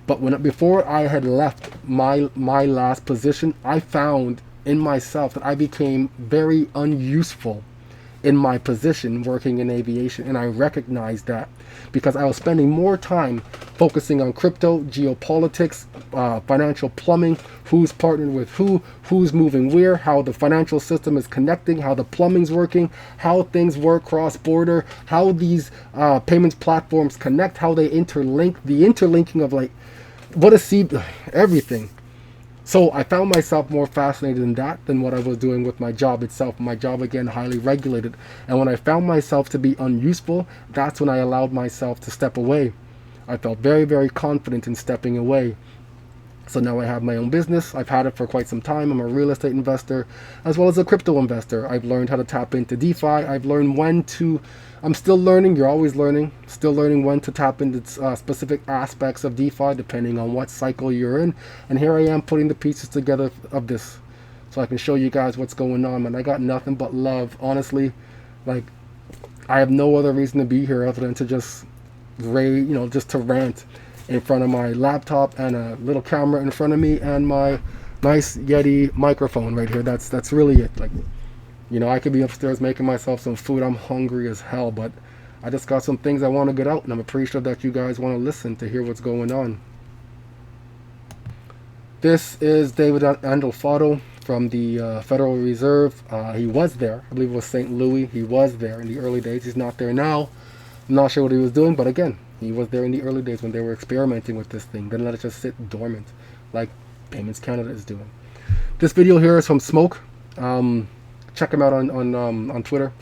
But before I had left my last position, I found in myself that I became very unuseful in my position working in aviation, and I recognized that because I was spending more time focusing on crypto, geopolitics, financial plumbing, who's partnered with who's moving where, how the financial system is connecting, how the plumbing's working, how things work cross-border, how these payments platforms connect, how they interlink, the interlinking of like what is everything. So I found myself more fascinated in that than what I was doing with my job itself. My job, again, highly regulated. And when I found myself to be unuseful, that's when I allowed myself to step away. I felt very, very confident in stepping away. So now I have my own business. I've had it for quite some time. I'm a real estate investor as well as a crypto investor. I've learned how to tap into DeFi. I've learned I'm still learning. You're always learning. Still learning when to tap into specific aspects of DeFi depending on what cycle you're in. And here I am putting the pieces together of this so I can show you guys what's going on. And I got nothing but love. Honestly, like I have no other reason to be here other than to just to rant in front of my laptop and a little camera in front of me and my nice Yeti microphone right here. That's really it. Like, I could be upstairs making myself some food. I'm hungry as hell, but I just got some things I want to get out, and I'm appreciative that you guys want to listen to hear what's going on. This is David Andolfado from the Federal Reserve. He was there. I believe it was St. Louis. He was there in the early days. He's not there now. I'm not sure what he was doing, but again, he was there in the early days when they were experimenting with this thing. Then let it just sit dormant, like Payments Canada is doing. This video here is from Smoke. Check him out on Twitter.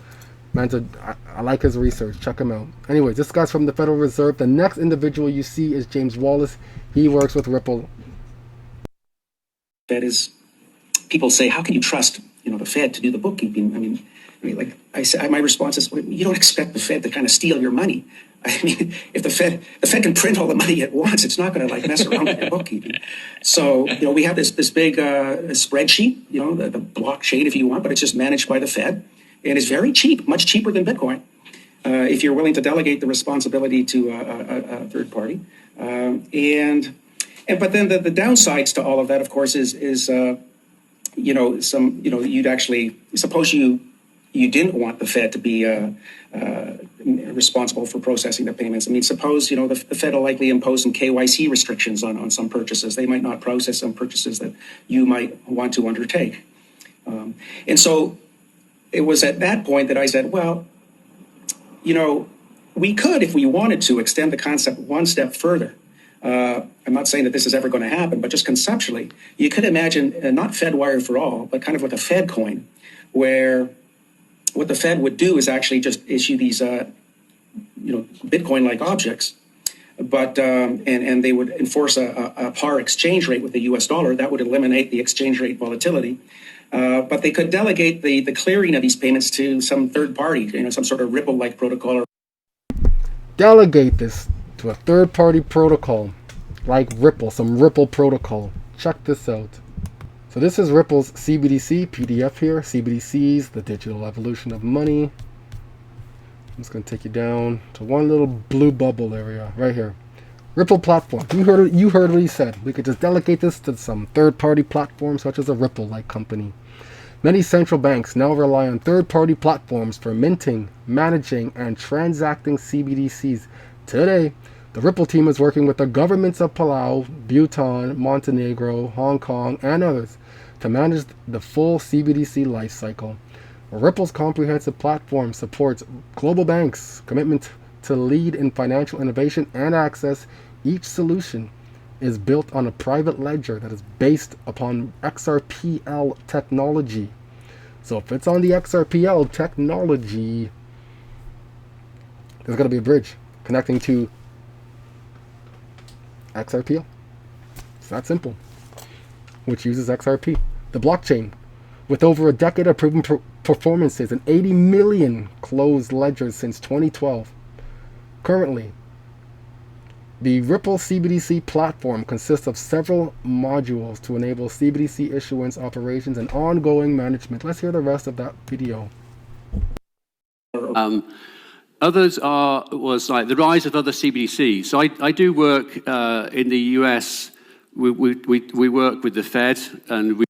I like his research. Check him out. Anyways, this guy's from the Federal Reserve. The next individual you see is James Wallace. He works with Ripple. That is, people say, how can you trust the Fed to do the bookkeeping? I mean, like I said, my response is, well, you don't expect the Fed to kind of steal your money. I mean, if the Fed can print all the money it wants, it's not going to like mess around with your bookkeeping. So, we have this big spreadsheet, the blockchain if you want, but it's just managed by the Fed, and it's very cheap, much cheaper than Bitcoin, if you're willing to delegate the responsibility to a third party. But then the downsides to all of that, of course, is you'd actually suppose you didn't want the Fed to be responsible for processing the payments. I mean, suppose, the Fed will likely impose some KYC restrictions on some purchases. They might not process some purchases that you might want to undertake. And so it was at that point that I said, well, we could, if we wanted to, extend the concept one step further. I'm not saying that this is ever going to happen, but just conceptually, you could imagine not FedWire for all, but kind of like a Fed coin, where what the Fed would do is actually just issue these, Bitcoin-like objects, but and they would enforce a par exchange rate with the U.S. dollar. That would eliminate the exchange rate volatility. But they could delegate the clearing of these payments to some third party, some sort of Ripple-like protocol. Delegate this to a third-party protocol like Ripple, some Ripple protocol. Check this out. So this is Ripple's CBDC PDF here. CBDCs, the digital evolution of money. I'm just going to take you down to one little blue bubble area right here. Ripple platform. You heard what he said. We could just delegate this to some third-party platform such as a Ripple-like company. Many central banks now rely on third-party platforms for minting, managing, and transacting CBDCs. Today, the Ripple team is working with the governments of Palau, Bhutan, Montenegro, Hong Kong, and others to manage the full CBDC life cycle. Ripple's comprehensive platform supports global banks' commitment to lead in financial innovation and access. Each solution is built on a private ledger that is based upon XRPL technology. So if it's on the XRPL technology, there's going to be a bridge connecting to XRPL. It's that simple, which uses XRP. The blockchain, with over a decade of proven performances and 80 million closed ledgers since 2012. Currently, the Ripple CBDC platform consists of several modules to enable CBDC issuance operations and ongoing management. Let's hear the rest of that video. Others was like the rise of other CBDCs. So I do work in the US. We work with the Fed, and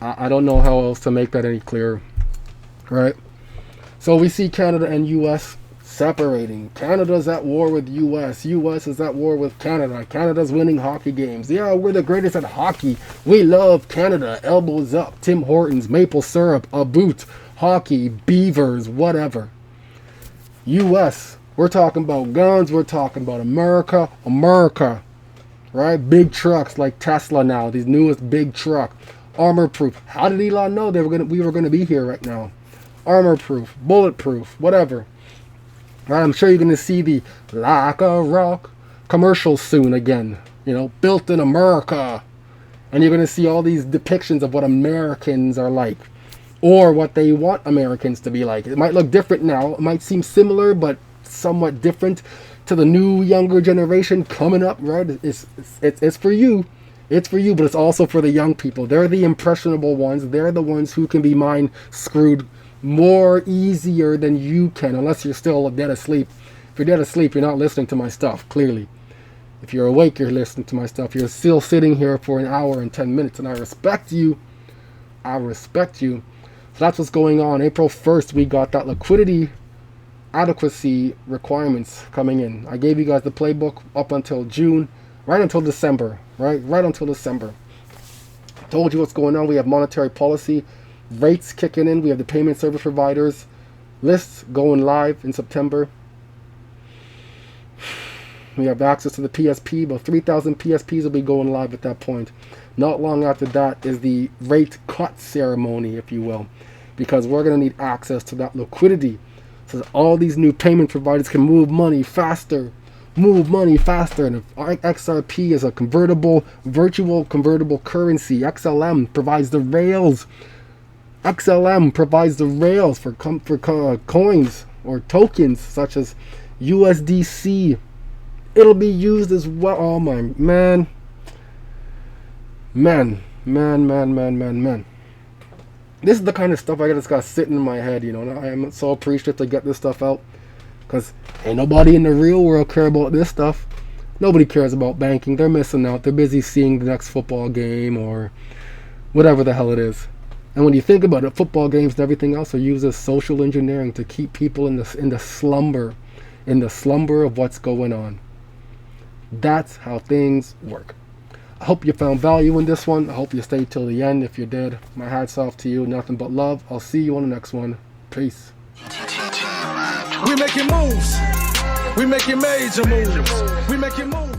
I don't know how else to make that any clearer, right? So we see Canada and US separating. Canada's at war with US. US is at war with Canada. Canada's winning hockey games. Yeah, we're the greatest at hockey. We love Canada. Elbows up. Tim Hortons, maple syrup, a boot, hockey, beavers, whatever. US, we're talking about guns. We're talking about America. Right? Big trucks like Tesla now. These newest big truck. Armor proof. How did Elon know we were gonna be here right now? Armor proof, bulletproof, whatever. I'm sure you're going to see the Like a Rock commercial soon again. You know, built in America. And you're going to see all these depictions of what Americans are like. Or what they want Americans to be like. It might look different now. It might seem similar, but somewhat different to the new, younger generation coming up, right? It's for you. It's for you, but it's also for the young people. They're the impressionable ones. They're the ones who can be mind screwed more easier than you can, unless you're still dead asleep. If you're dead asleep, you're not listening to my stuff, clearly. If you're awake, you're listening to my stuff. You're still sitting here for an hour and 10 minutes, and I respect you. I respect you. So that's what's going on. April 1st, we got that liquidity adequacy requirements coming in. I gave you guys the playbook up until June, right until December, right until December. I told you what's going on. We have monetary policy rates kicking in. We have the payment service providers lists going live in September. We have access to the PSP. About 3,000 PSPs will be going live at that point. Not long after that is the rate cut ceremony, if you will, because we're going to need access to that liquidity so that all these new payment providers can move money faster. And if XRP is a virtual convertible currency, XLM provides the rails. XLM provides the rails for coins or tokens such as USDC. It'll be used as well. Oh my man. This is the kind of stuff I just got sitting in my head, you know. And I am so appreciative to get this stuff out, because ain't nobody in the real world care about this stuff. Nobody cares about banking. They're missing out. They're busy seeing the next football game or whatever the hell it is. And when you think about it, football games and everything else are used as social engineering to keep people in the slumber of what's going on. That's how things work. I hope you found value in this one. I hope you stayed till the end. If you did, my hat's off to you. Nothing but love. I'll see you on the next one. Peace. We making moves. We making major moves. We making moves.